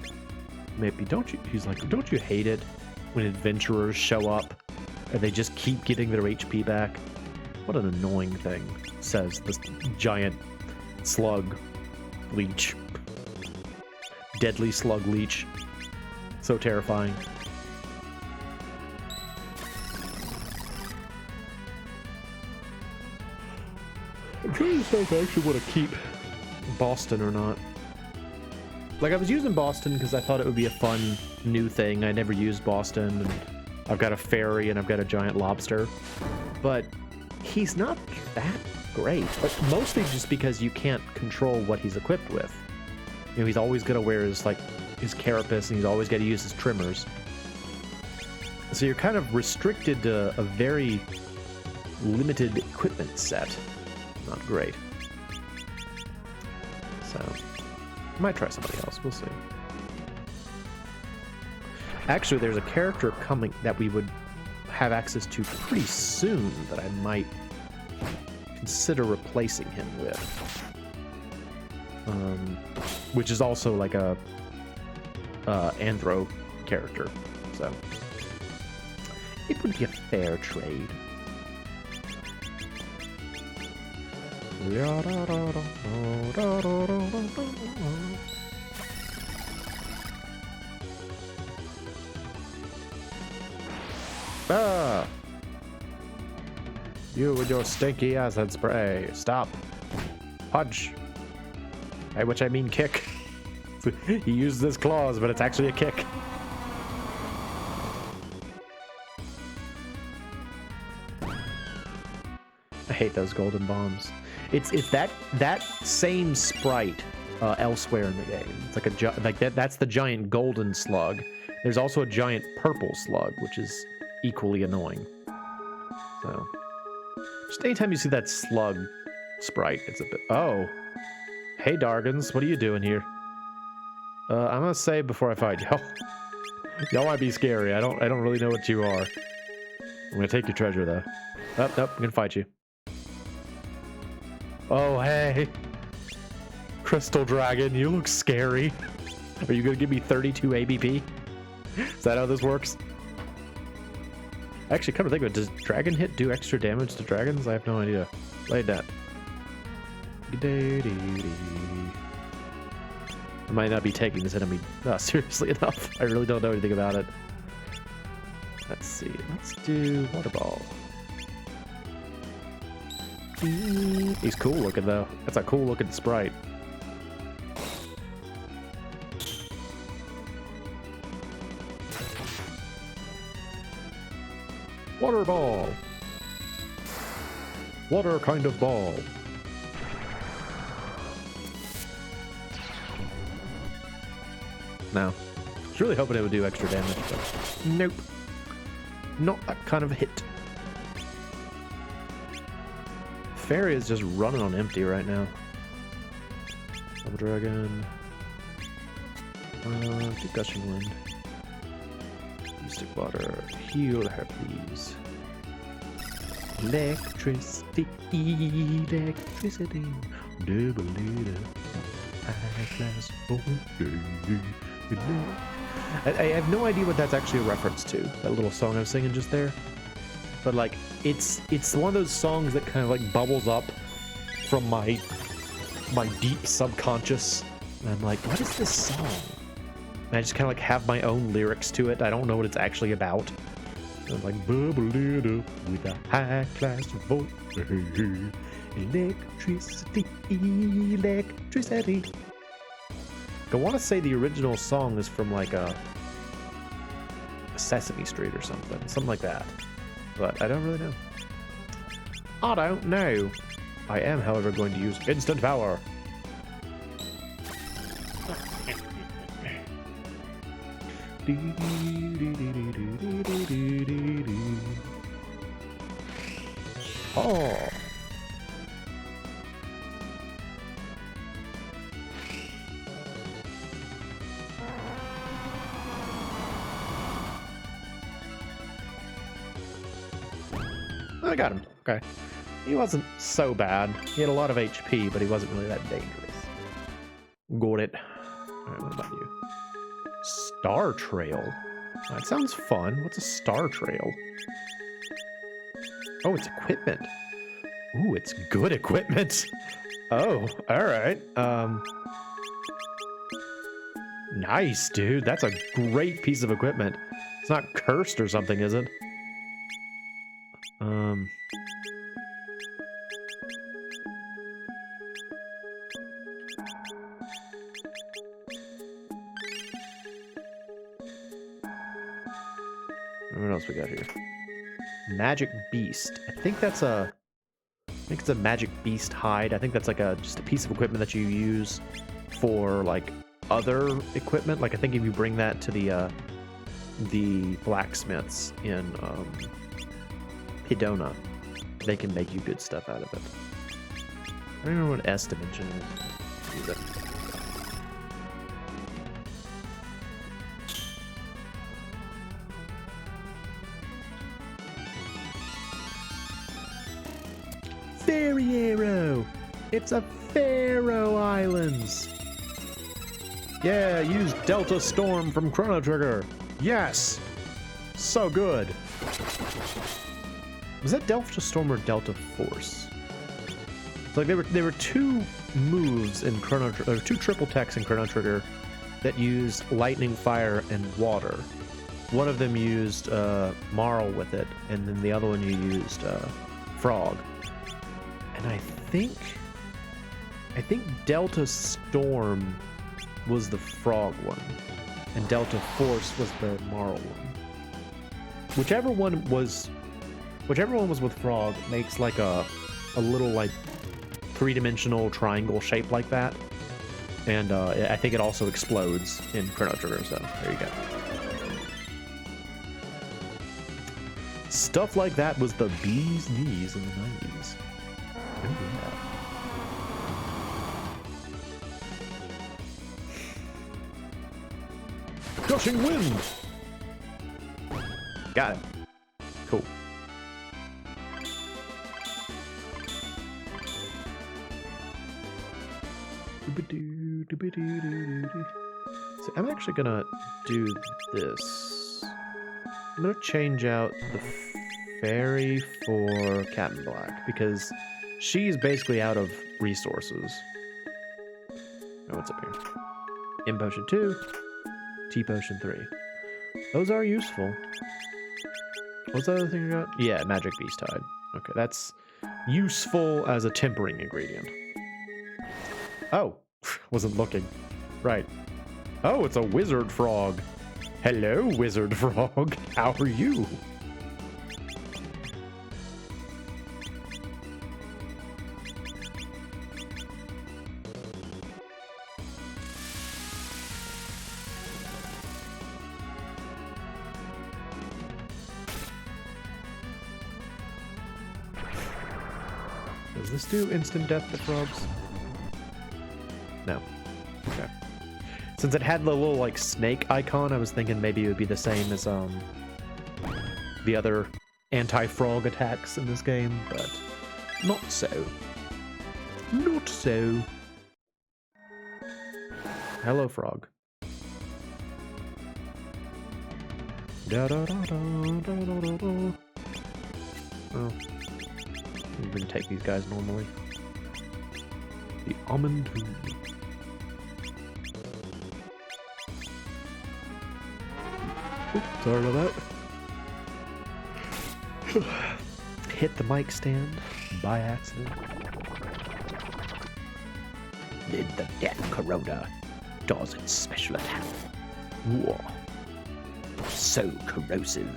Maybe he's like, don't you hate it when adventurers show up and they just keep getting their HP back? What an annoying thing, says this giant slug leech. Deadly slug leech. So terrifying. I'm trying to decide if I actually want to keep Boston or not. Like, I was using Boston because I thought it would be a fun new thing. I never used Boston, and I've got a fairy and I've got a giant lobster. But he's not that great. But mostly just because you can't control what he's equipped with. You know, he's always going to wear his, like, his carapace, and he's always got to use his trimmers. So you're kind of restricted to a very limited equipment set. Not great. So, I might try somebody else. We'll see. Actually, there's a character coming that we would have access to pretty soon that I might consider replacing him with. Which is also like a anthro character. So, it would be a fair trade. Ah! You with your stinky acid spray. Stop. Punch. By which I mean kick. He used his claws, but it's actually a kick. I hate those golden bombs. It's that same sprite elsewhere in the game. It's like that's the giant golden slug. There's also a giant purple slug, which is equally annoying. So, just anytime you see that slug sprite, it's a bit. Oh, hey Dargans, what are you doing here? I'm gonna say before I fight y'all. Y'all might be scary. I don't really know what you are. I'm gonna take your treasure though. Oh, nope, I'm gonna fight you. Oh, hey. Crystal Dragon, you look scary. Are you gonna give me 32 ABP? Is that how this works? Actually, come to think of it, does Dragon Hit do extra damage to dragons? I have no idea. Lay that. I might not be taking this enemy seriously enough. I really don't know anything about it. Let's see. Let's do Water Ball. He's cool looking though. That's a cool looking sprite. Water ball. Water kind of ball. No. I was really hoping it would do extra damage, but nope. Not that kind of hit. Fairy is just running on empty right now. Double Dragon. Do Gushing Wind. Mystic Water. Heal her, please. Electricity. Electricity. Double leader. High class. I have no idea what that's actually a reference to. That little song I was singing just there. But like, it's one of those songs that kind of like bubbles up from my deep subconscious, and I'm like, what is this song? And I just kind of like have my own lyrics to it. I don't know what it's actually about. And I'm like, bubble it up with a high class voice, electricity, electricity. I want to say the original song is from like a Sesame Street or something like that. But I don't really know. I don't know. I am, however, going to use instant power. Oh. I got him. Okay. He wasn't so bad. He had a lot of HP, but he wasn't really that dangerous. Got it. Alright, what about you? Star Trail. That sounds fun. What's a Star Trail? Oh, it's equipment. Ooh, it's good equipment. Oh, alright. Nice, dude. That's a great piece of equipment. It's not cursed or something, is it? What else we got here? Magic Beast. I think it's a Magic Beast hide. I think that's like just a piece of equipment that you use for like other equipment. Like I think if you bring that to the blacksmiths in Hidona, they can make you good stuff out of it. I don't know what S dimension is. Use it. Fairy arrow! It's a Faroe Islands! Yeah, use Delta Storm from Chrono Trigger! Yes! So good! Was that Delta Storm or Delta Force? It's like there were two moves in Chrono Trigger, or two triple techs in Chrono Trigger that used lightning, fire, and water. One of them used Marl with it, and then the other one you used Frog. And I think Delta Storm was the Frog one, and Delta Force was the Marl one. Whichever one was with Frog makes like a little like three-dimensional triangle shape like that, and I think it also explodes in Chrono Trigger. So there you go. Stuff like that was the bee's knees in the 90s. Oh, yeah. Gushing wind! Got it. Cool. So I'm actually gonna do this. I'm gonna change out the fairy for Captain Black because she's basically out of resources. Oh, what's up here? M Potion 2, T Potion 3. Those are useful. What's the other thing you got? Yeah, Magic Beast Tide. Okay, that's useful as a tempering ingredient. Oh, wasn't looking. Right. Oh, it's a wizard frog. Hello, wizard frog. How are you? Does this do instant death to frogs? No. Okay. Since it had the little like snake icon, I was thinking maybe it would be the same as the other anti-frog attacks in this game, but not so. Not so. Hello, frog. Da da da da da da da da. Oh. I'm gonna take these guys normally. The almond. Oops, sorry about that. Hit the mic stand by accident. Then the Death Corona does its special attack. Whoa. So corrosive.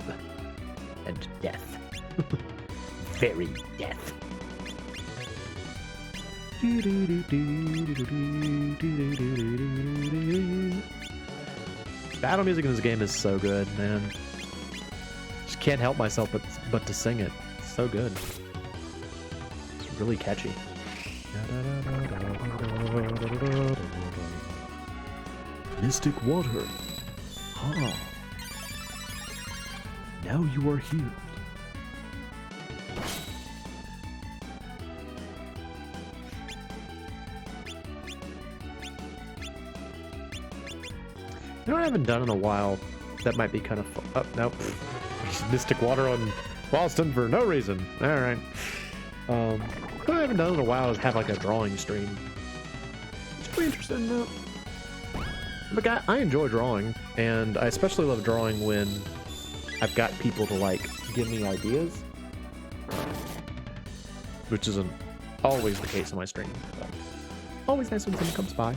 And death. Very death. Battle music in this game is so good, man. Just can't help myself but to sing it. It's so good. It's really catchy. Mystic water. Ah. Now you are healed. You know what I haven't done in a while that might be kind of fun? Oh, nope. Mystic water on Boston for no reason. Alright. What I haven't done in a while is have like a drawing stream. It's pretty interesting though. But I enjoy drawing, and I especially love drawing when I've got people to like give me ideas. Which isn't always the case on my stream. But always nice when someone comes by.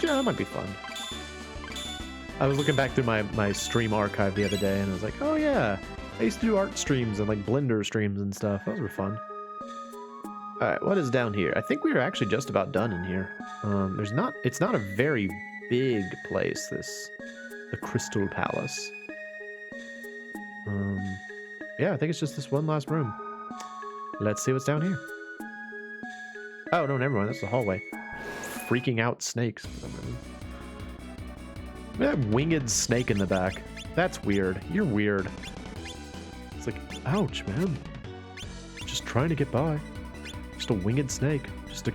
Yeah, that might be fun. I was looking back through my stream archive the other day, and I was like, oh yeah, I used to do art streams and like Blender streams and stuff. Those were fun. All right, what is down here? I think we are actually just about done in here. It's not a very big place, the Crystal Palace. Yeah, I think it's just this one last room. Let's see what's down here. Oh, no, never mind. That's the hallway. Freaking out snakes. That winged snake in the back. That's weird. You're weird. It's like, ouch, man. Just trying to get by. Just a winged snake. Just a,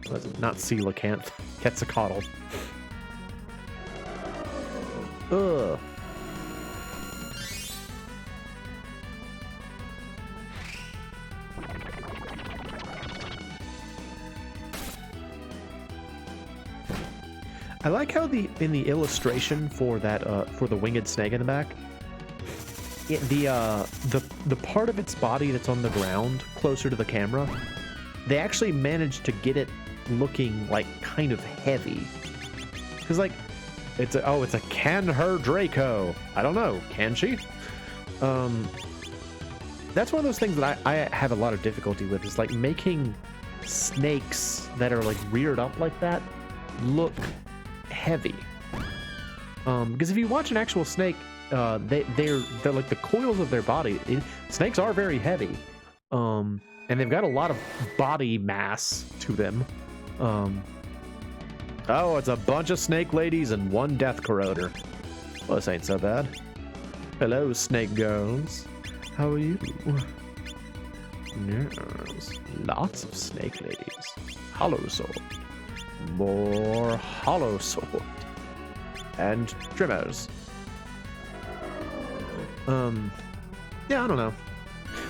what is it? Not coelacanth. Quetzalcoatl. Ugh. I like how in the illustration for that for the winged snake in the back, the part of its body that's on the ground closer to the camera, they actually managed to get it looking like kind of heavy. Cause like it's a can her Draco. I don't know, can she? That's one of those things that I have a lot of difficulty with, is like making snakes that are like reared up like that look heavy. Because if you watch an actual snake, they're like the coils of their body. Snakes are very heavy, and they've got a lot of body mass to them. Oh, it's a bunch of snake ladies and one death corroder. Well, this ain't so bad. Hello, snake girls. How are you? Yes, lots of snake ladies. Hollow sword. More hollow sword. And trimmers. Yeah, I don't know.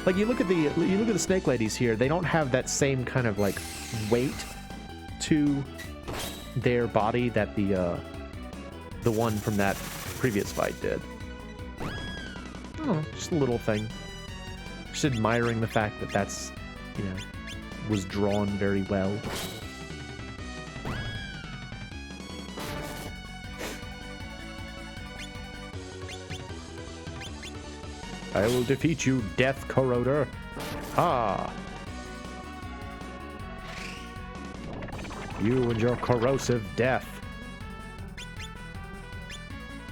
Like you look at the snake ladies here, they don't have that same kind of like weight to their body that the one from that previous fight did. Oh, just a little thing. Just admiring the fact that that's, you know, was drawn very well. I will defeat you, Death Corroder. Ah. You and your corrosive death.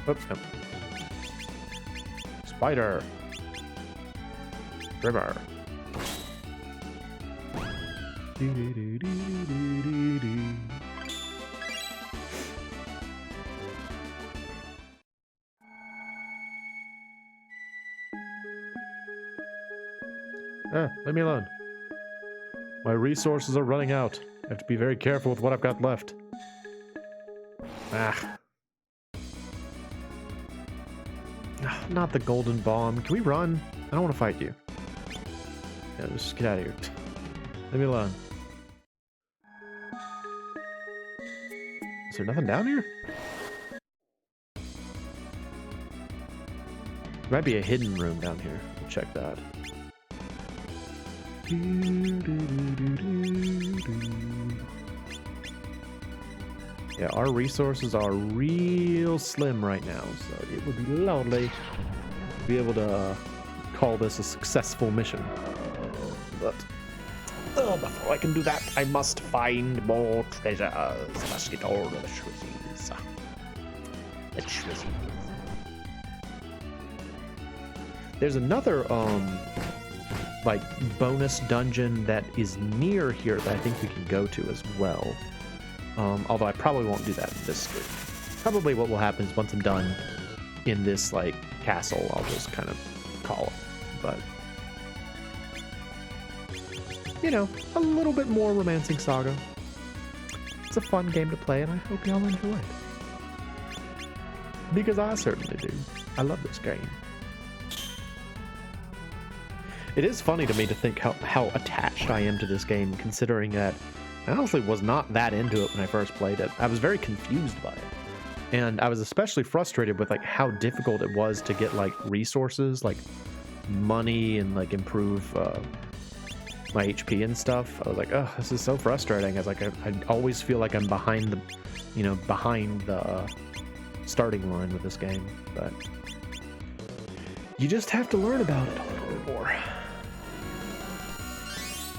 Oops, no. Spider. River. Leave me alone. My resources are running out. I have to be very careful with what I've got left. Not the golden bomb. Can we run? I don't want to fight you. Yeah, just get out of here. Leave me alone. Is there nothing down here? There might be a hidden room down here. We'll check that. Yeah, our resources are real slim right now, so it would be lovely to be able to call this a successful mission. But before I can do that, I must find more treasures. Must get all of the shrizzies. The shrizzies. There's another like bonus dungeon that is near here that I think we can go to as well. Although I probably won't do that in this stream. Probably what will happen is once I'm done in this like castle, I'll just kind of call it. But you know, a little bit more Romancing SaGa. It's a fun game to play, and I hope y'all enjoy it. Because I certainly do. I love this game. It is funny to me to think how attached I am to this game, considering that I honestly was not that into it when I first played it. I was very confused by it. And I was especially frustrated with like how difficult it was to get like resources, like money, and like improve my HP and stuff. I was like, oh, this is so frustrating. I was like, I always feel like I'm behind the starting line with this game. But you just have to learn about it a little bit more.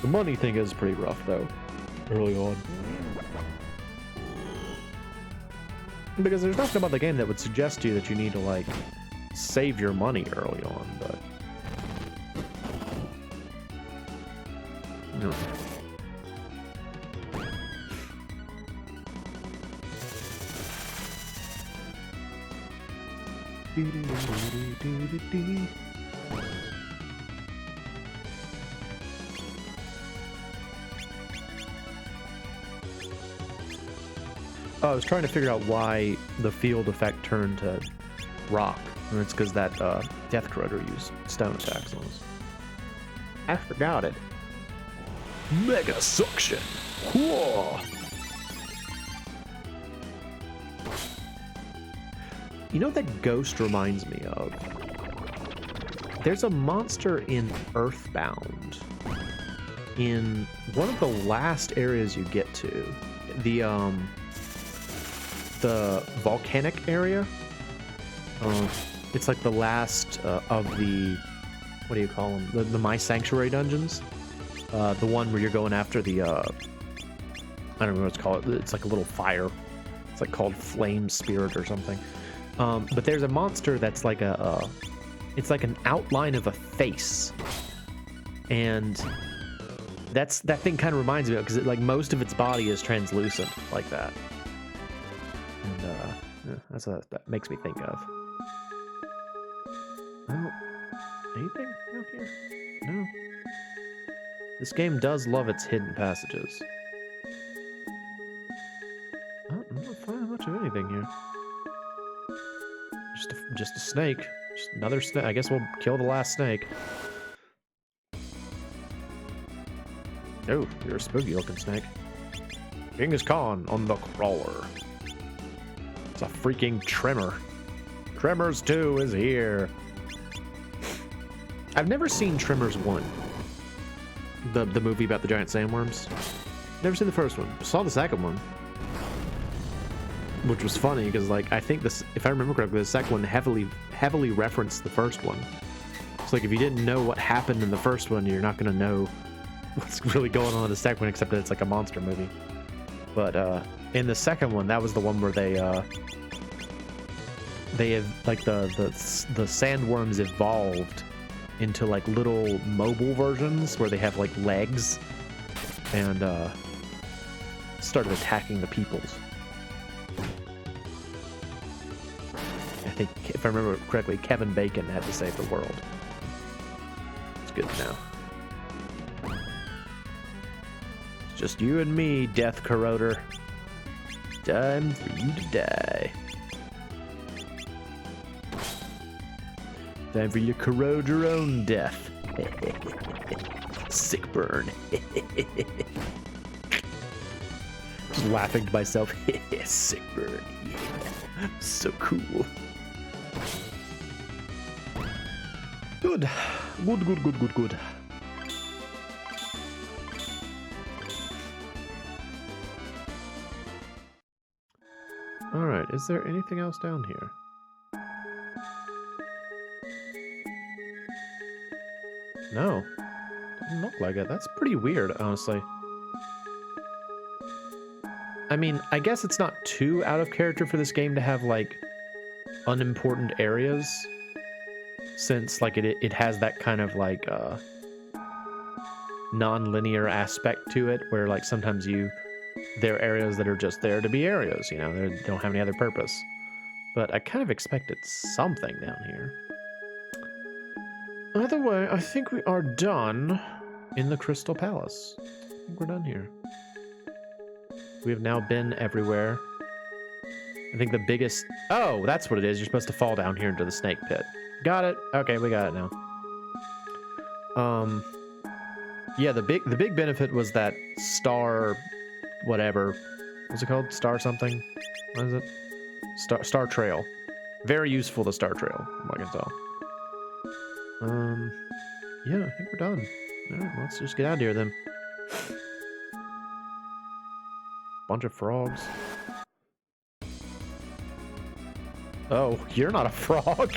The money thing is pretty rough, though, early on. Because there's nothing about the game that would suggest to you that you need to, like, save your money early on, but... No. Oh, I was trying to figure out why the field effect turned to rock. And it's because that Death Corroder used stone attacks on us. I forgot it. Mega Suction! Whoa! You know what that ghost reminds me of? There's a monster in Earthbound. In one of the last areas you get to. The volcanic area. It's like the last of the, what do you call them? The My Sanctuary dungeons. The one where you're going after the, I don't know what it's called. It's like a little fire. It's like called Flame Spirit or something. But there's a monster that's like it's like an outline of a face. And that thing kind of reminds me of it, because like most of its body is translucent like that. And yeah, that's what that makes me think of. Oh, anything out here? No. This game does love its hidden passages. Oh, I'm not finding much of anything here. Just a snake. Just another snake. I guess we'll kill the last snake. Oh, you're a spooky looking snake. Genghis Khan on the crawler. It's a freaking Tremor. Tremors 2 is here. I've never seen Tremors 1. The movie about the giant sandworms. Never seen the first one. Saw the second one. Which was funny because, like, I think this, if I remember correctly, the second one heavily referenced the first one. It's like if you didn't know what happened in the first one, you're not gonna know what's really going on in the second one, except that it's like a monster movie. But in the second one, that was the one where they have like the sandworms evolved into like little mobile versions where they have like legs and started attacking the peoples. I think, if I remember correctly, Kevin Bacon had to save the world. It's good to know. It's just you and me, Death Corroder. Time for you to die. Time for you to corrode your own death. Sick burn. Just laughing to myself. Sick burn. Yeah. So cool. Good. Good. Alright, is there anything else down here? No. Doesn't look like it. That's pretty weird, honestly. I mean, I guess it's not too out of character for this game to have, like, unimportant areas. Since, like, it has that kind of, like, non-linear aspect to it, where, like, sometimes there are areas that are just there to be areas, you know? They don't have any other purpose. But I kind of expected something down here. Either way, I think we are done in the Crystal Palace. I think we're done here. We have now been everywhere. I think the biggest... Oh, that's what it is. You're supposed to fall down here into the snake pit. Got it. Okay, we got it now. Yeah, the big benefit was that star... whatever. What's it called? Star something? What is it? Star Trail. Very useful, the Star Trail, from what I can tell. Yeah, I think we're done. Alright, let's just get out of here then. Bunch of frogs. Oh, you're not a frog.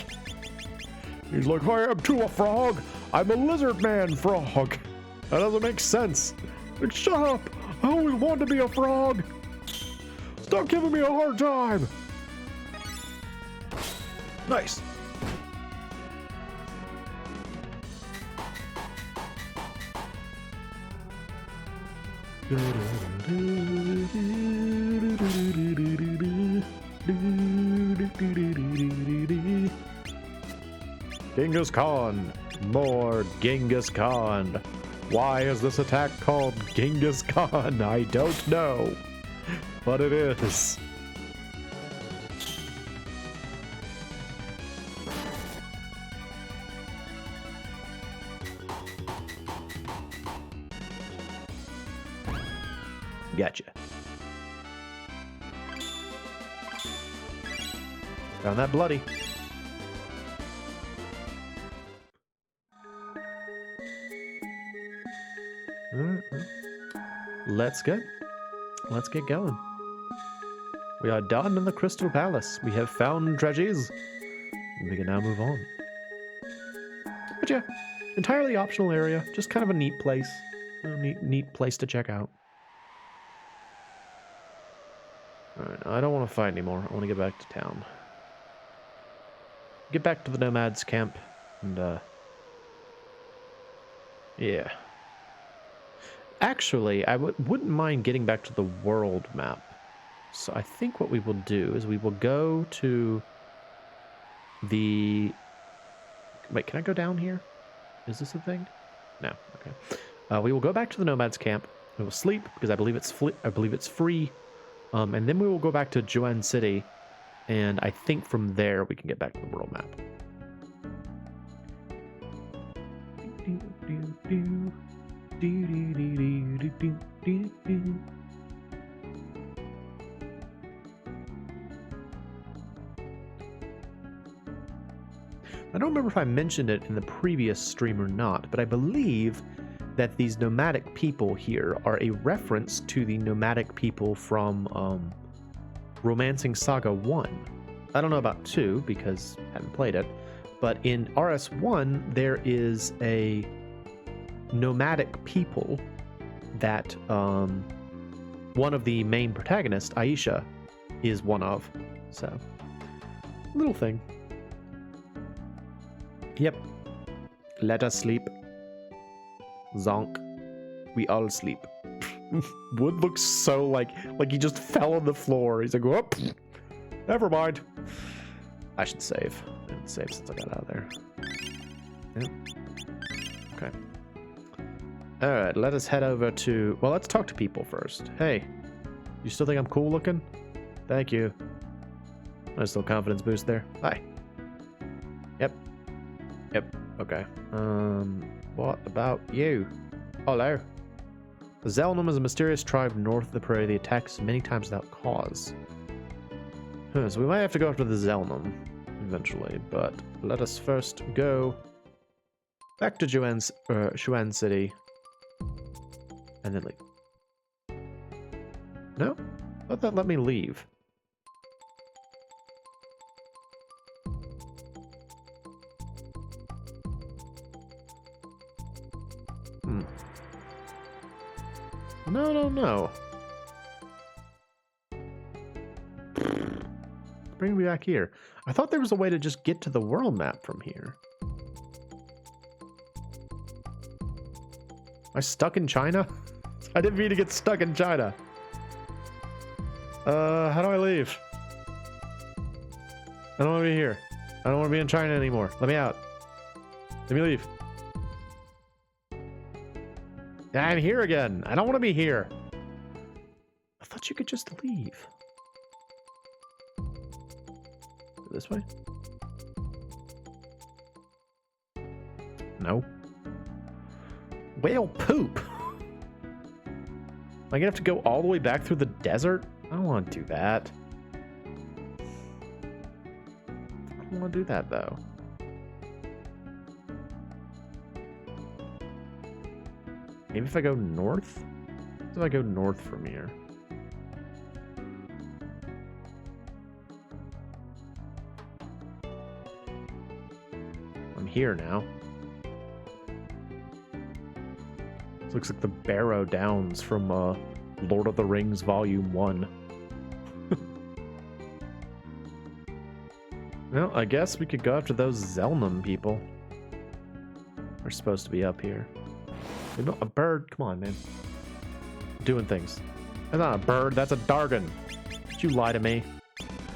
He's like, I am too a frog. I'm a lizard man frog. That doesn't make sense. Like, shut up. I always wanted to be a frog. Stop giving me a hard time. Nice. Genghis Khan. More Genghis Khan. Why is this attack called Genghis Khan? I don't know. But it is. Gotcha. Found that bloody. Let's go. Let's get going. We are done in the Crystal Palace. We have found treasures. We can now move on. But yeah, entirely optional area. Just kind of a neat place. Neat place to check out. Alright, I don't want to fight anymore. I want to get back to town. Get back to the nomads camp. And, yeah. Actually, I wouldn't mind getting back to the world map. So I think what we will do is we will go to the... Wait, can I go down here? Is this a thing? No. Okay. We will go back to the nomads camp. We will sleep because I believe it's free. And then we will go back to Juan City, and I think from there we can get back to the world map. I don't remember if I mentioned it in the previous stream or not, but I believe that these nomadic people here are a reference to the nomadic people from Romancing SaGa 1. I don't know about 2 because I haven't played it, but in RS1 there is a nomadic people that one of the main protagonists, Aisha, is one of. So, little thing. Yep. Let us sleep. Zonk. We all sleep. Wood looks so like he just fell on the floor. He's like, whoop. Never mind. I should save. I didn't save since I got out of there. Yep. Okay. Alright, let us head over to... Well, let's talk to people first. Hey, you still think I'm cool looking? Thank you. Nice little confidence boost there. Hi. Yep. Yep. Okay. What about you? Hello. The Zelnum is a mysterious tribe north of the prairie that attacks many times without cause. So we might have to go after the Zelnum eventually, but let us first go back to Juan City and then leave. No? I thought that let me leave. No. Bring me back here. I thought there was a way to just get to the world map from here. Am I stuck in China? I didn't mean to get stuck in China. How do I leave? I don't want to be here. I don't want to be in China anymore. Let me out. Let me leave. I'm here again. I don't want to be here. I thought you could just leave. This way? No. Whale poop. Am I gonna have to go all the way back through the desert? I don't want to do that. I don't want to do that though. Maybe if I go north? What if I go north from here? I'm here now. Looks like the Barrow Downs from Lord of the Rings Volume 1. Well, I guess we could go after those Zelnum people. We're supposed to be up here. A bird? Come on, man. Doing things. That's not a bird, that's a Dargon. Did you lie to me?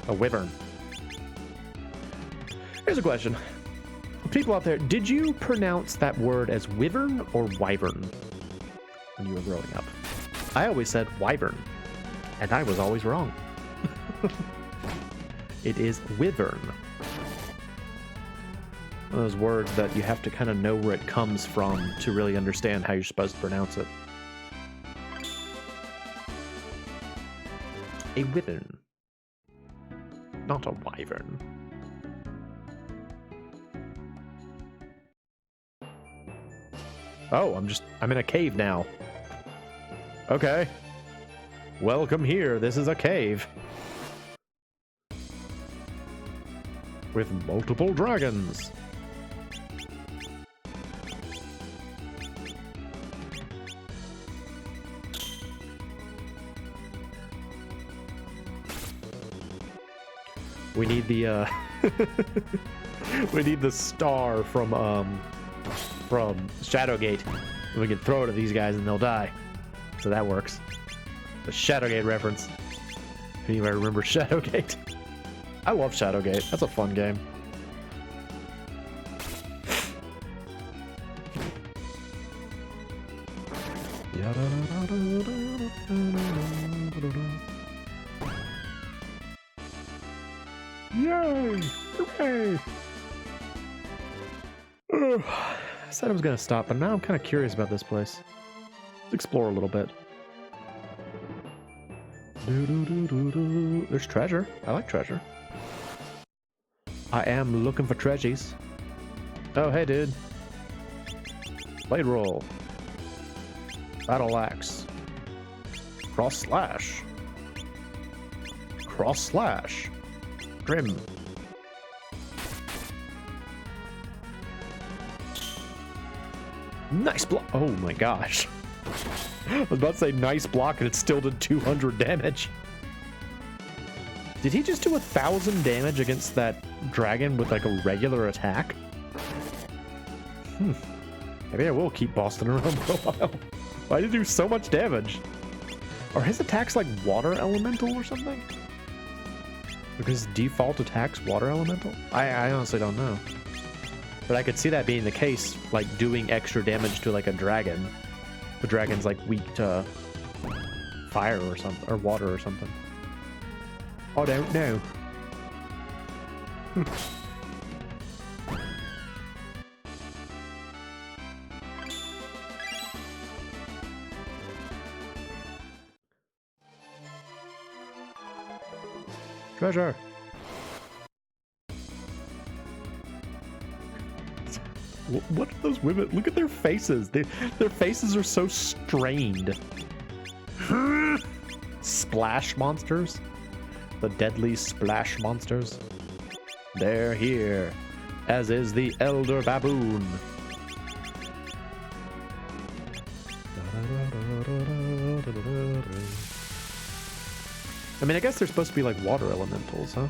A wyvern. Here's a question. People out there, did you pronounce that word as wyvern or wyvern when you were growing up? I always said wyvern, and I was always wrong. It is wyvern. One of those words that you have to kind of know where it comes from to really understand how you're supposed to pronounce it. A wyvern, not a wyvern. Oh, I'm in a cave now. Okay. Welcome here. This is a cave. With multiple dragons. We need the we need the star from Shadowgate. We can throw it at these guys and they'll die. So that works. The Shadowgate reference. If anybody remember Shadowgate. I love Shadowgate. That's a fun game. Yay! Hooray! I said I was gonna stop, but now I'm kind of curious about this place. Let's explore a little bit. There's treasure. I like treasure. I am looking for treasures. Oh, hey, dude. Blade roll. Battle axe. Cross slash. Cross slash. Grim. Nice block. Oh my gosh. I was about to say nice block and it still did 200 damage. Did he just do 1,000 damage against that dragon with like a regular attack? Maybe I will keep bossing around for a while. Why did he do so much damage? Are his attacks like water elemental or something? Because default attacks water elemental? I honestly don't know. But I could see that being the case, like doing extra damage to like a dragon. The dragon's like weak to fire or something, or water or something. I don't know. Treasure. What are those women? Look at their faces. Their faces are so strained. Splash monsters. The deadly splash monsters. They're here, as is the elder baboon. I mean, I guess they're supposed to be like water elementals, huh?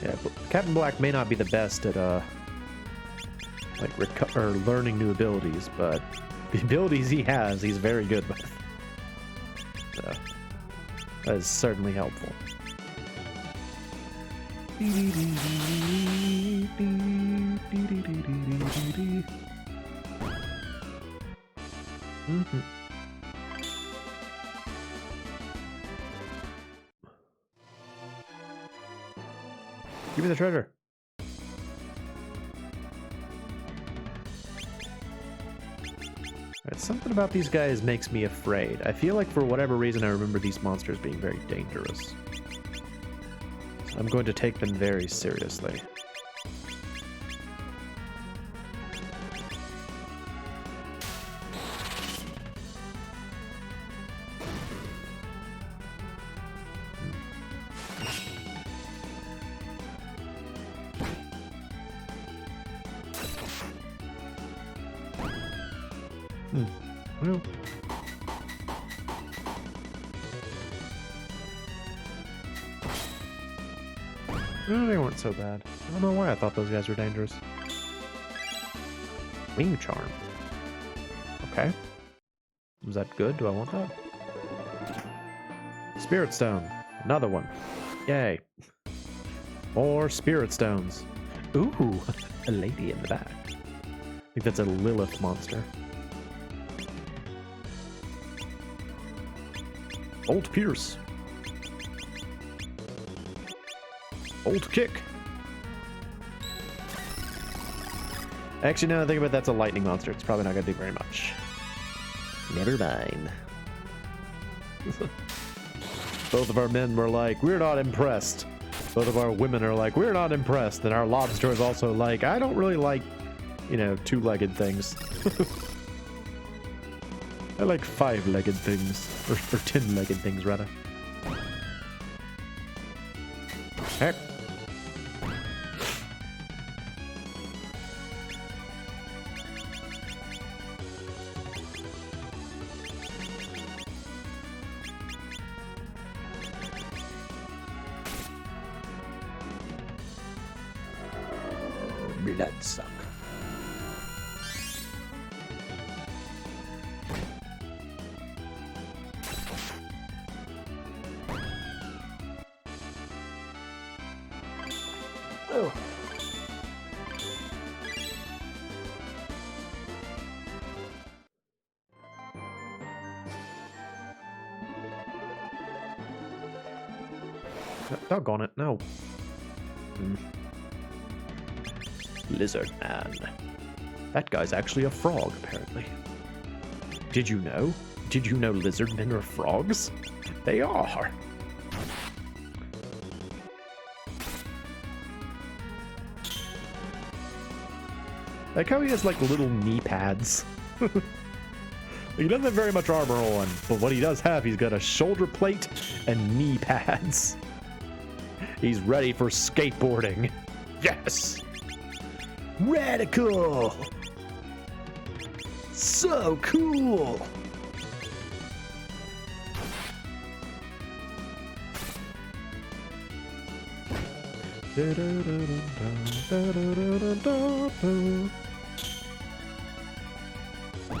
Yeah, Captain Black may not be the best at like learning new abilities, but the abilities he has, he's very good with. So that is certainly helpful. Give me the treasure. Right, something about these guys makes me afraid. I feel like for whatever reason I remember these monsters being very dangerous. I'm going to take them very seriously. Well. No, they weren't so bad. I don't know why I thought those guys were dangerous. Wing charm. Okay. Was that good? Do I want that? Spirit stone. Another one. Yay. More spirit stones. Ooh, a lady in the back. I think that's a Lilith monster. Bolt Pierce. Bolt Kick. Actually, now that I think about it, that's a lightning monster. It's probably not going to do very much. Never mind. Both of our men were like, we're not impressed. Both of our women are like, we're not impressed. And our lobster is also like, I don't really like, you know, two-legged things. I like five-legged things. Or 10-legged things, rather. Heck. Bloodsuck. Oh. Doggone it, no. Lizard man. That guy's actually a frog, apparently. Did you know? Did you know lizard men are frogs? They are. Like how he has like little knee pads. He doesn't have very much armor on, but what he does have, he's got a shoulder plate and knee pads. He's ready for skateboarding. Yes! Radical! So cool! He's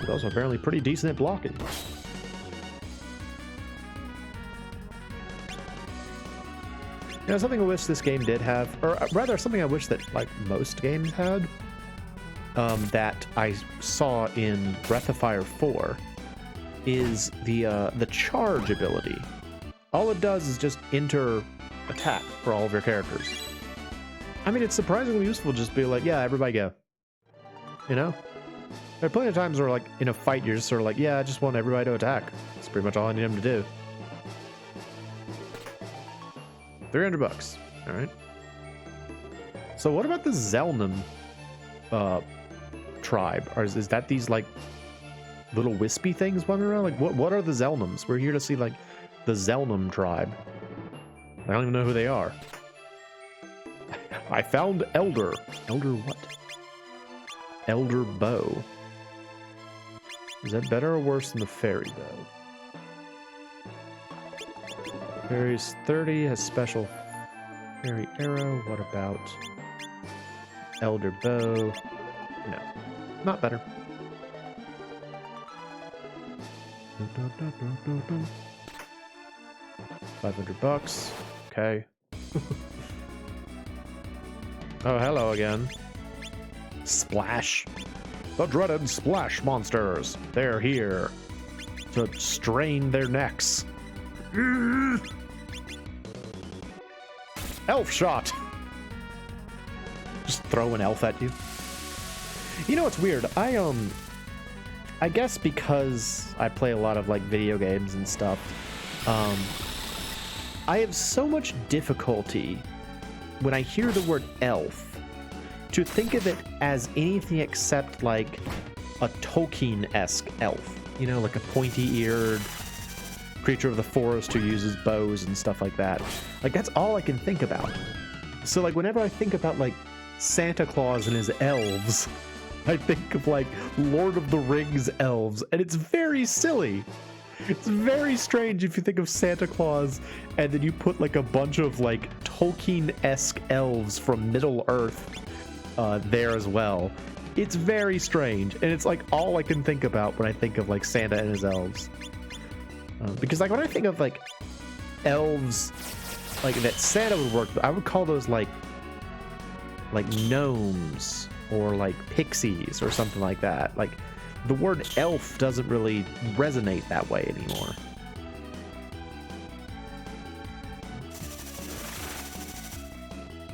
also apparently pretty decent at blocking. You know, something I wish this game did have, or rather something I wish that like most games had, that I saw in Breath of Fire 4, is the charge ability. All it does is just enter attack for all of your characters. I mean, it's surprisingly useful to just be like, yeah, everybody go. You know? There are plenty of times where like in a fight you're just sort of like, yeah, I just want everybody to attack. That's pretty much all I need them to do. $300. All right. So what about the Zelnum tribe? Or is that these like little wispy things wandering around? Like what are the Zelnums? We're here to see like the Zelnum tribe. I don't even know who they are. I found Elder. Elder what? Elder Bow. Is that better or worse than the Fairy Bow? Fairy's 30, has special Fairy Arrow. What about Elder Bow? No, not better. $500. Okay. Oh, hello again. Splash. The dreaded splash monsters. They're here to strain their necks. Elf shot. Just throw an elf at you. You know what's weird? I guess because I play a lot of like video games and stuff, I have so much difficulty when I hear the word elf, to think of it as anything except like a Tolkien-esque elf. You know, like a pointy-eared creature of the forest who uses bows and stuff like that. Like, that's all I can think about. So, like, whenever I think about, like, Santa Claus and his elves, I think of, like, Lord of the Rings elves, and it's very silly. It's very strange if you think of Santa Claus and then you put, like, a bunch of, like, Tolkien-esque elves from Middle-earth there as well. It's very strange, and it's, like, all I can think about when I think of, like, Santa and his elves. Because, like, when I think of, like, elves, like, that Santa would work with, I would call those, like gnomes or, like, pixies or something like that. Like, the word elf doesn't really resonate that way anymore.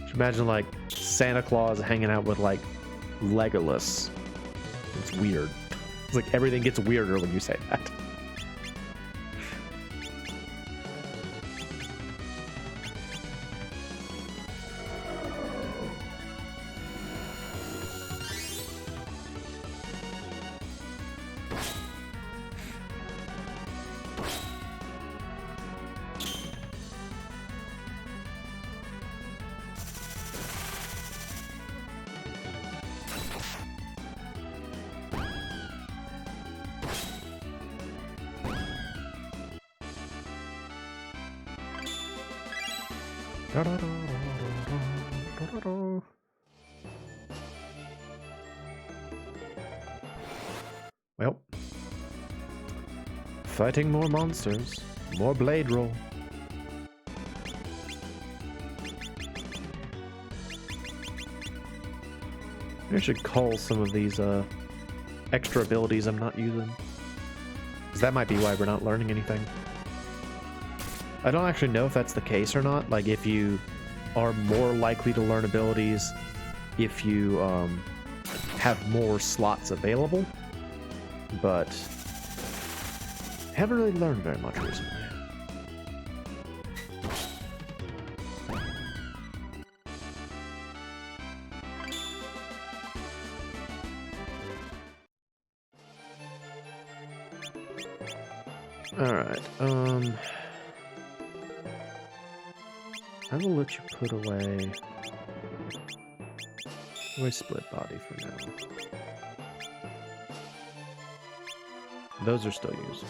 Just imagine, like, Santa Claus hanging out with, like, Legolas. It's weird. It's like everything gets weirder when you say that. Well, fighting more monsters, more blade roll. I should call some of these extra abilities I'm not using, because that might be why we're not learning anything. I don't actually know if that's the case or not. Like, if you are more likely to learn abilities if you have more slots available, but I haven't really learned very much recently. Alright, I will let you put away split body for now. Those are still useful.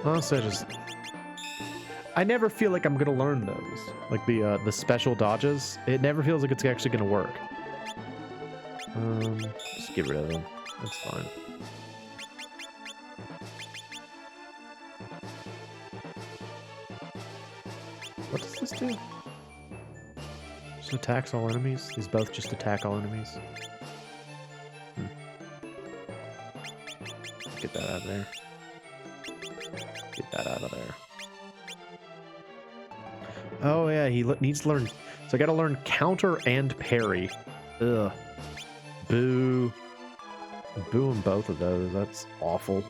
Also, I never feel like I'm gonna learn those. Like the special dodges. It never feels like it's actually gonna work. Just get rid of them. That's fine. What does this do? Just attacks all enemies? These both just attack all enemies? Get that out of there. Get that out of there. Oh yeah, he needs to learn... So I gotta learn counter and parry. Ugh. Boo. Boo in both of those. That's awful.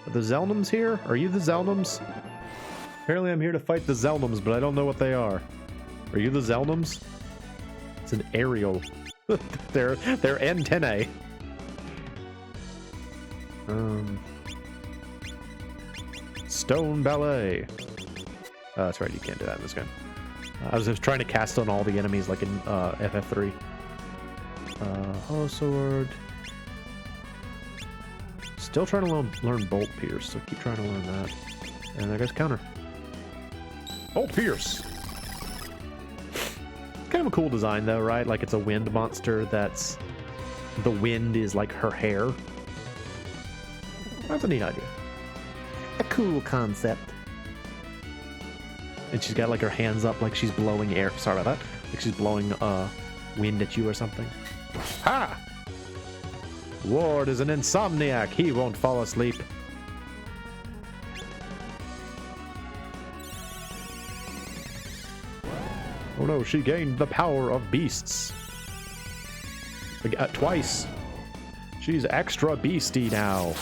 Are the Zelnums here? Are you the Zelnums? Apparently I'm here to fight the Zelnums, but I don't know what they are. Are you the Zelnums? It's an aerial. They're antennae. Stone Ballet. Oh, that's right, you can't do that in this game. I was just trying to cast on all the enemies like in FF3. Hollow Sword. Still trying to learn Bolt Pierce, so keep trying to learn that. And there goes counter. Bolt Pierce! Kind of a cool design though, right? Like it's a wind monster that's... The wind is like her hair. That's a neat idea. A cool concept. And she's got like her hands up like she's blowing air. Sorry about that. Like she's blowing wind at you or something. Ha! Ward is an insomniac. He won't fall asleep. Oh no, she gained the power of beasts. Twice. She's extra beastie now.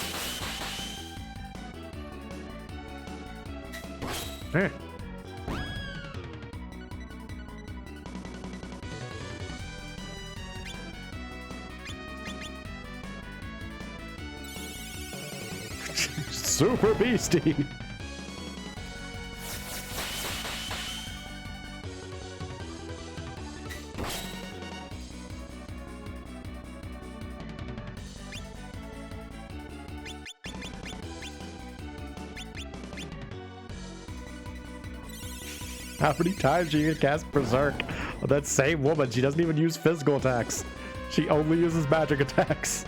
Eh. Super beastie. How many times you can cast Berserk on that same woman? She doesn't even use physical attacks. She only uses magic attacks.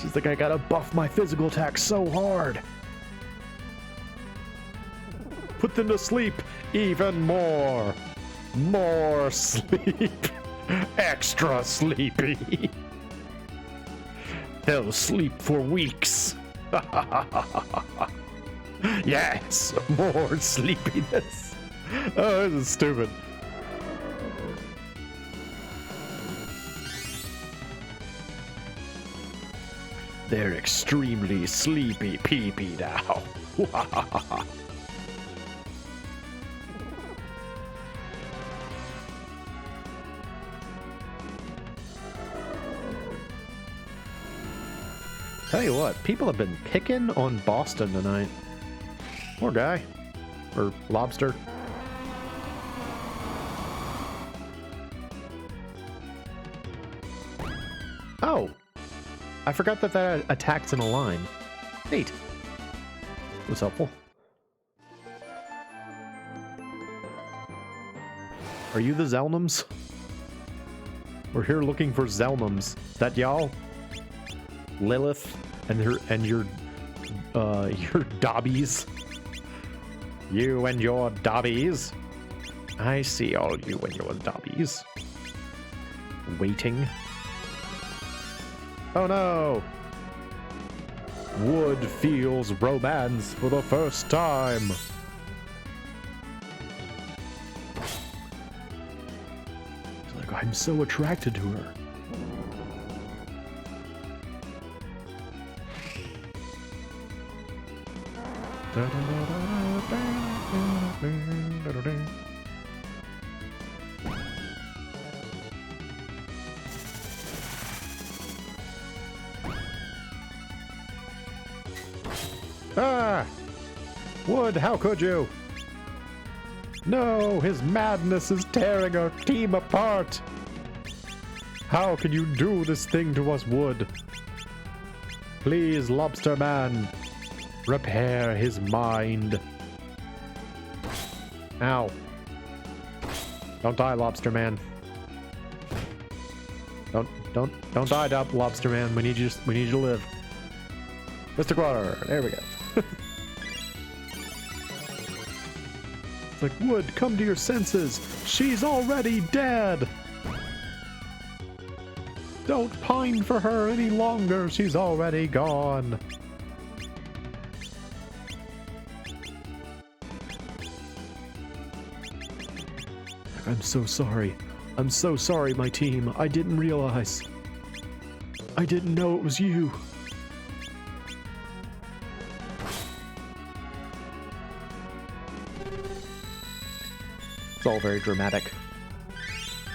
She's like, I gotta buff my physical attacks so hard. Put them to sleep even more. More sleep. Extra sleepy. They'll sleep for weeks. Yes, more sleepiness. Oh, this is stupid. They're extremely sleepy pee-pee now. Tell you what, people have been picking on Boston tonight. Poor guy. Or lobster. Oh! I forgot that that attacks in a line. Neat. That was helpful. Are you the Zelnums? We're here looking for Zelnums. That y'all? Lilith and your Dobbies. You and your Dobbies. I see all you and your Dobbies. Waiting. Oh no! Wood feels romance for the first time. It's like, I'm so attracted to her. Ah! Wood, how could you? No, his madness is tearing our team apart. How can you do this thing to us, Wood? Please, Lobster Man, repair his mind. Ow. Don't die, Lobster Man. Don't die, Lobster Man. We need you to live. Mr. Quarter, there we go. It's like, Wood, come to your senses. She's already dead. Don't pine for her any longer. She's already gone. I'm so sorry. I'm so sorry, my team. I didn't realize. I didn't know it was you. It's all very dramatic.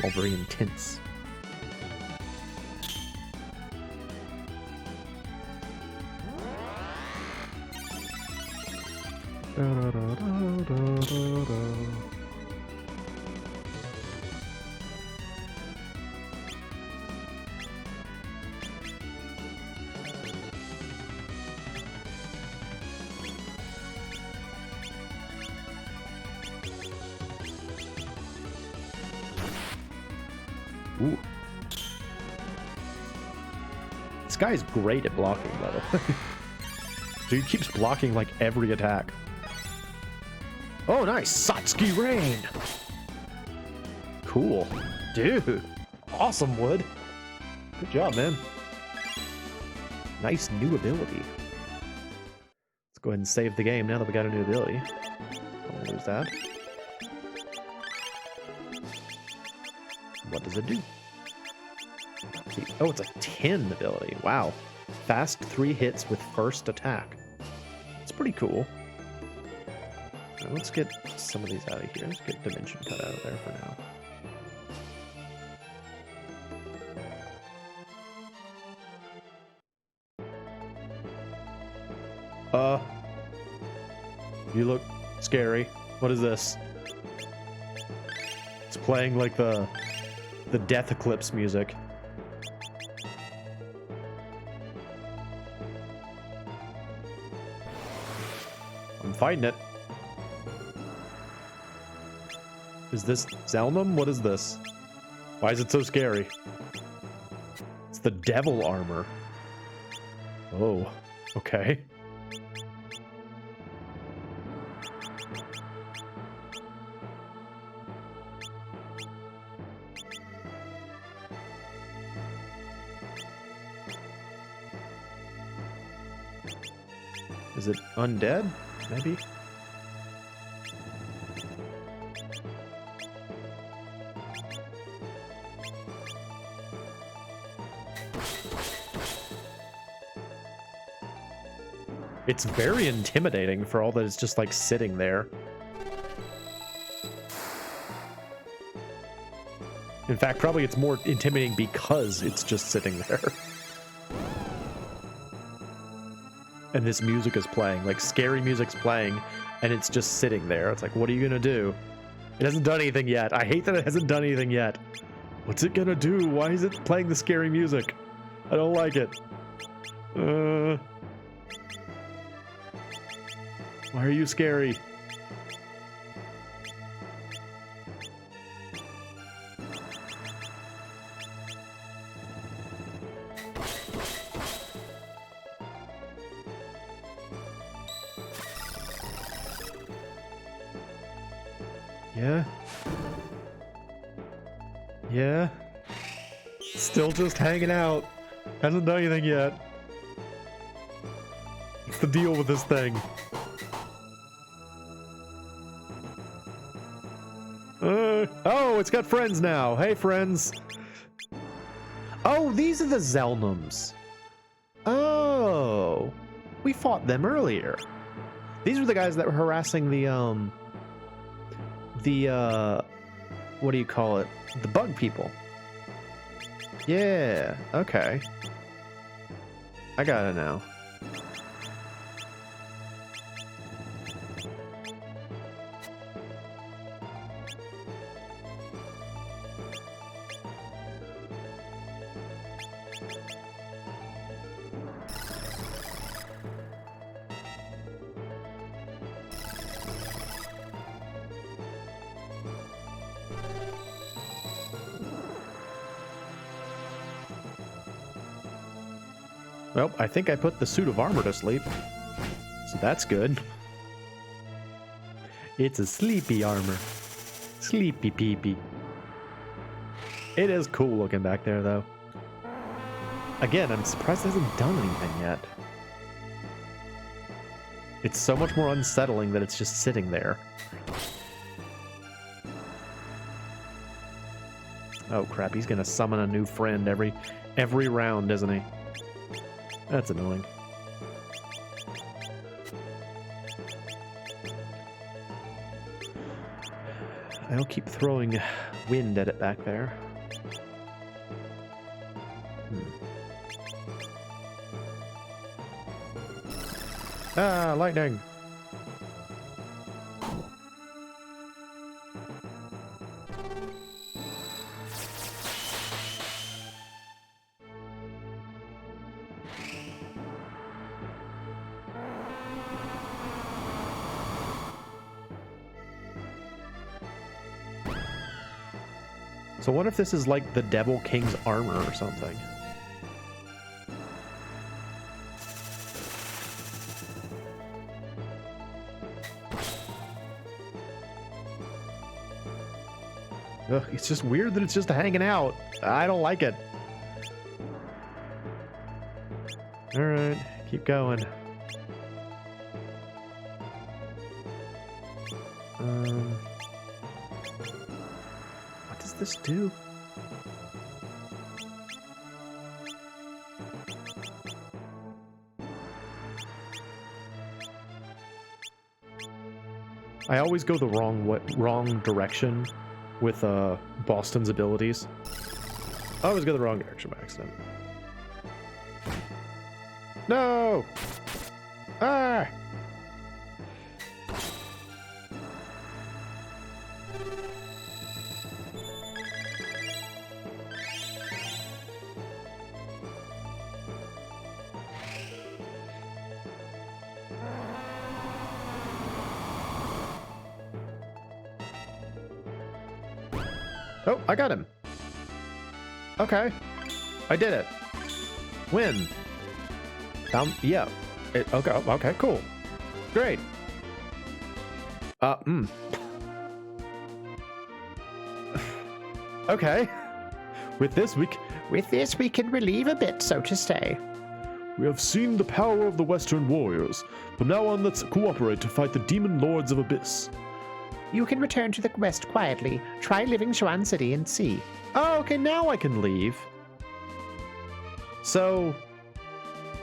All very intense. Ooh. This guy's great at blocking, by the way. Dude keeps blocking like every attack. Oh, nice! Satsuki Rain! Cool. Dude! Awesome, Wood! Good job, man. Nice new ability. Let's go ahead and save the game now that we got a new ability. Don't lose that. What does it do? Oh, it's a 10 ability. Wow. Fast 3 hits with first attack. It's pretty cool. Now let's get some of these out of here. Let's get Dimension Cut out of there for now. You look scary. What is this? It's playing like the Death Eclipse music. I'm fighting it. Is this Zelnum? What is this? Why is it so scary? It's the devil armor. Oh, okay. Is it undead? Maybe? It's very intimidating for all that it's just like sitting there. In fact, probably it's more intimidating because it's just sitting there. And this music is playing, like scary music's playing, and it's just sitting there. It's like, what are you gonna do? It hasn't done anything yet. I hate that it hasn't done anything yet. What's it gonna do? Why is it playing the scary music? I don't like it. Why are you scary? Yeah. Yeah. Still just hanging out. Hasn't done anything yet. What's the deal with this thing? Oh, it's got friends now. Hey, friends. Oh, these are the Zelnums. Oh. We fought them earlier. These were the guys that were harassing the what do you call it? The bug people. Yeah, okay. I got it now. Well, I think I put the suit of armor to sleep. So that's good. It's a sleepy armor. Sleepy peepee. It is cool looking back there, though. Again, I'm surprised it hasn't done anything yet. It's so much more unsettling that it's just sitting there. Oh crap, he's gonna summon a new friend every round, isn't he? That's annoying. I'll keep throwing wind at it back there. Ah, lightning! So what if this is like the Devil King's armor or something? Ugh, it's just weird that it's just hanging out. I don't like it. Alright, keep going. What does this do? I always go the wrong direction with Boston's abilities. I always go the wrong direction by accident. No! Ah! Oh, I got him. Okay. I did it. Win. Yeah. Okay, cool. Great. Okay. With this we can relieve a bit, so to say. We have seen the power of the Western warriors. From now on, let's cooperate to fight the demon lords of Abyss. You can return to the west quietly. Try living Xuan City and see. Oh, okay, now I can leave. So,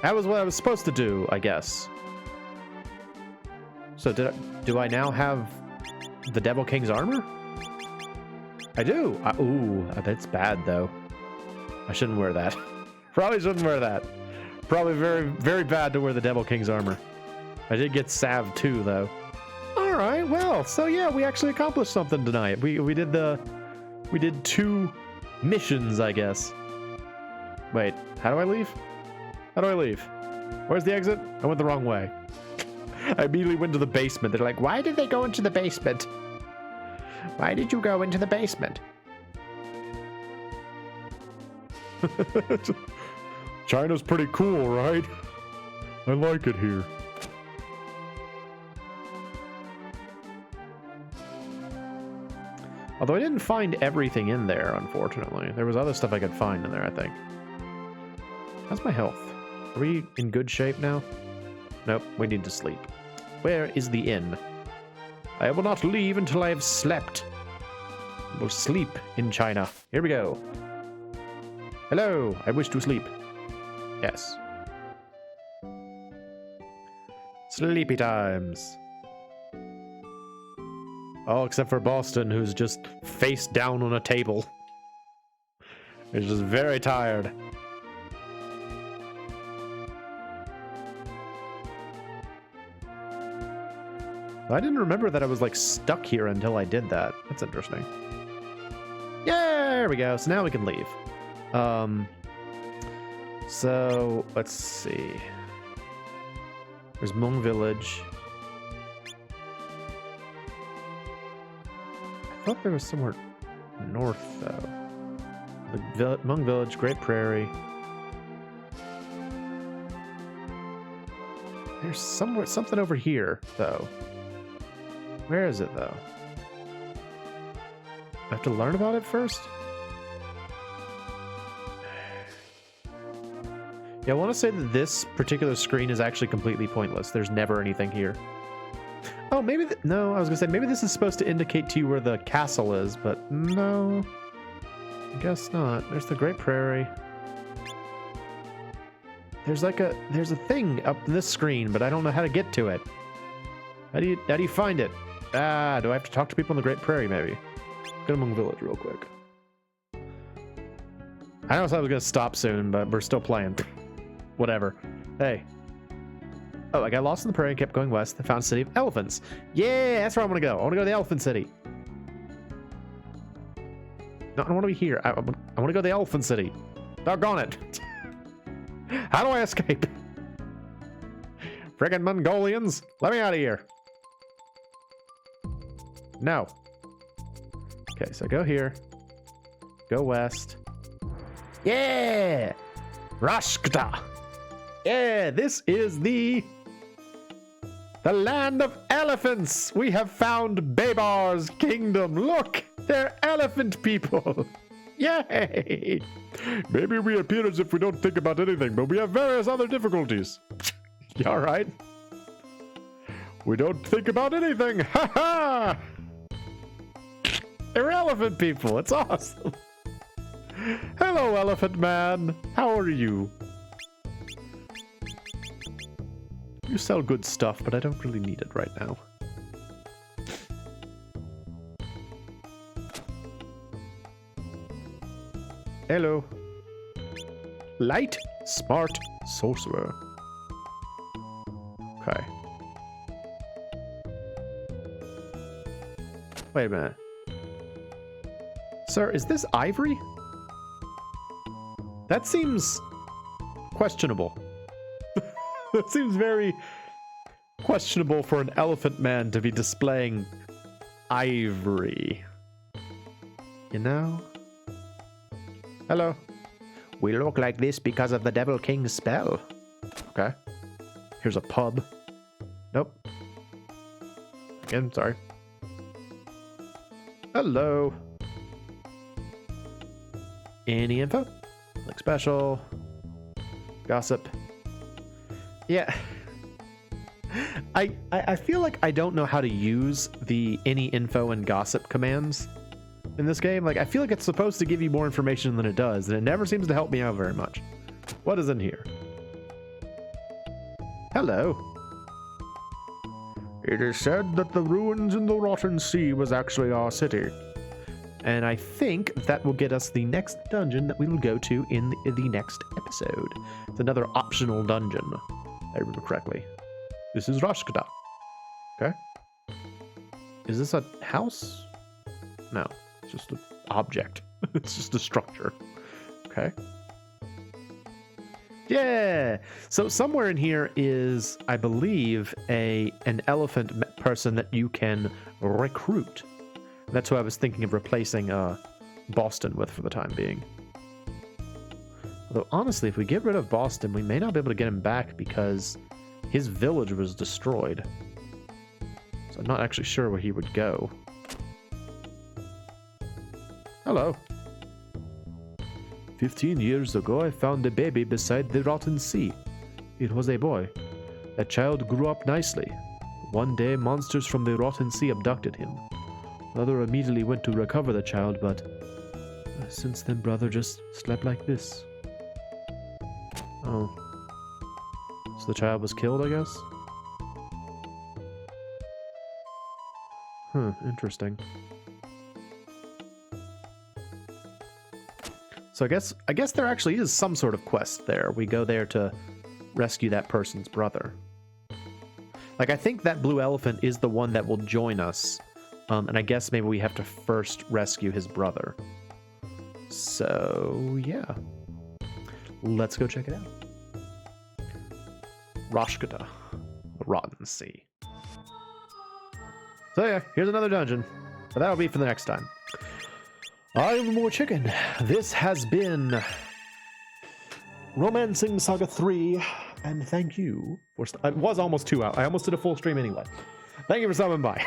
that was what I was supposed to do, I guess. So do I now have the Devil King's armor? I do. Ooh, that's bad though. I shouldn't wear that. Probably shouldn't wear that. Probably very, very bad to wear the Devil King's armor. I did get salved too, though. All right, well, so yeah, we actually accomplished something tonight. We did 2 missions, I guess. Wait, how do I leave? How do I leave? Where's the exit? I went the wrong way. I immediately went to the basement. They're like, why did they go into the basement? Why did you go into the basement? China's pretty cool, right? I like it here. Although I didn't find everything in there, unfortunately. There was other stuff I could find in there, I think. How's my health? Are we in good shape now? Nope, we need to sleep. Where is the inn? I will not leave until I have slept. We'll sleep in China. Here we go. Hello, I wish to sleep. Yes. Sleepy times. Oh, except for Boston, who's just face down on a table. He's just very tired. I didn't remember that I was, like, stuck here until I did that. That's interesting. Yeah, there we go. So now we can leave. So, let's see. There's Hmong Village. I thought there was somewhere north, though. The Hmong Village, Great Prairie. There's something over here, though. Where is it, though? I have to learn about it first? Yeah, I want to say that this particular screen is actually completely pointless. There's never anything here. Oh, maybe... no, I was going to say, maybe this is supposed to indicate to you where the castle is, but no. I guess not. There's the Great Prairie. There's like a... there's a thing up in this screen, but I don't know how to get to it. How do you find it? Ah, do I have to talk to people in the Great Prairie, maybe? Go to Hmong Village real quick. I know I was going to stop soon, but we're still playing. Whatever. Hey. Oh, I got lost in the prairie and kept going west. I found City of Elephants. Yeah, that's where I want to go. I want to go to the Elephant City. No, I don't want to be here. I want to go to the Elephant City. Doggone it. How do I escape? Friggin' Mongolians. Let me out of here. No. Okay, so go here. Go west. Yeah! Rashkta! Yeah, this is the land of elephants. We have found Babar's kingdom. Look, they're elephant people. Yay! Maybe we appear as if we don't think about anything, but we have various other difficulties. You all right? We don't think about anything. Ha ha! They're elephant people. It's awesome. Hello, Elephant Man. How are you? You sell good stuff, but I don't really need it right now. Hello. Light, smart, sorcerer. Okay. Wait a minute. Sir, is this ivory? That seems questionable. That seems very questionable for an elephant man to be displaying ivory. You know? Hello. We look like this because of the Devil King's spell. Okay. Here's a pub. Nope. Again, sorry. Hello. Any info? Like special. Gossip. Yeah. I feel like I don't know how to use the any info and gossip commands in this game. Like, I feel like it's supposed to give you more information than it does, and it never seems to help me out very much. What is in here? Hello. It is said that the ruins in the Rotten Sea was actually our city. And I think that will get us the next dungeon that we will go to in the next episode. It's another optional dungeon, if I remember correctly. This is Rashkada. Okay. Is this a house? No, it's just an object. It's just a structure. Okay. Yeah. So somewhere in here is, I believe, an elephant person that you can recruit. That's who I was thinking of replacing Boston with for the time being. Although, honestly, if we get rid of Boston, we may not be able to get him back because his village was destroyed. So I'm not actually sure where he would go. Hello. 15 years ago, I found a baby beside the Rotten Sea. It was a boy. That child grew up nicely. One day, monsters from the Rotten Sea abducted him. Mother immediately went to recover the child, but since then, brother just slept like this. Oh. So the child was killed, I guess? Interesting. So I guess there actually is some sort of quest there. We go there to rescue that person's brother. Like, I think that blue elephant is the one that will join us. And I guess maybe we have to first rescue his brother. So, yeah. Let's go check it out. Rashkada, the Rotten Sea. So yeah, here's another dungeon. But that'll be for the next time. I'm MoeChicken. This has been Romancing SaGa 3. And thank you for... It was almost 2 hours. I almost did a full stream anyway. Thank you for stopping by.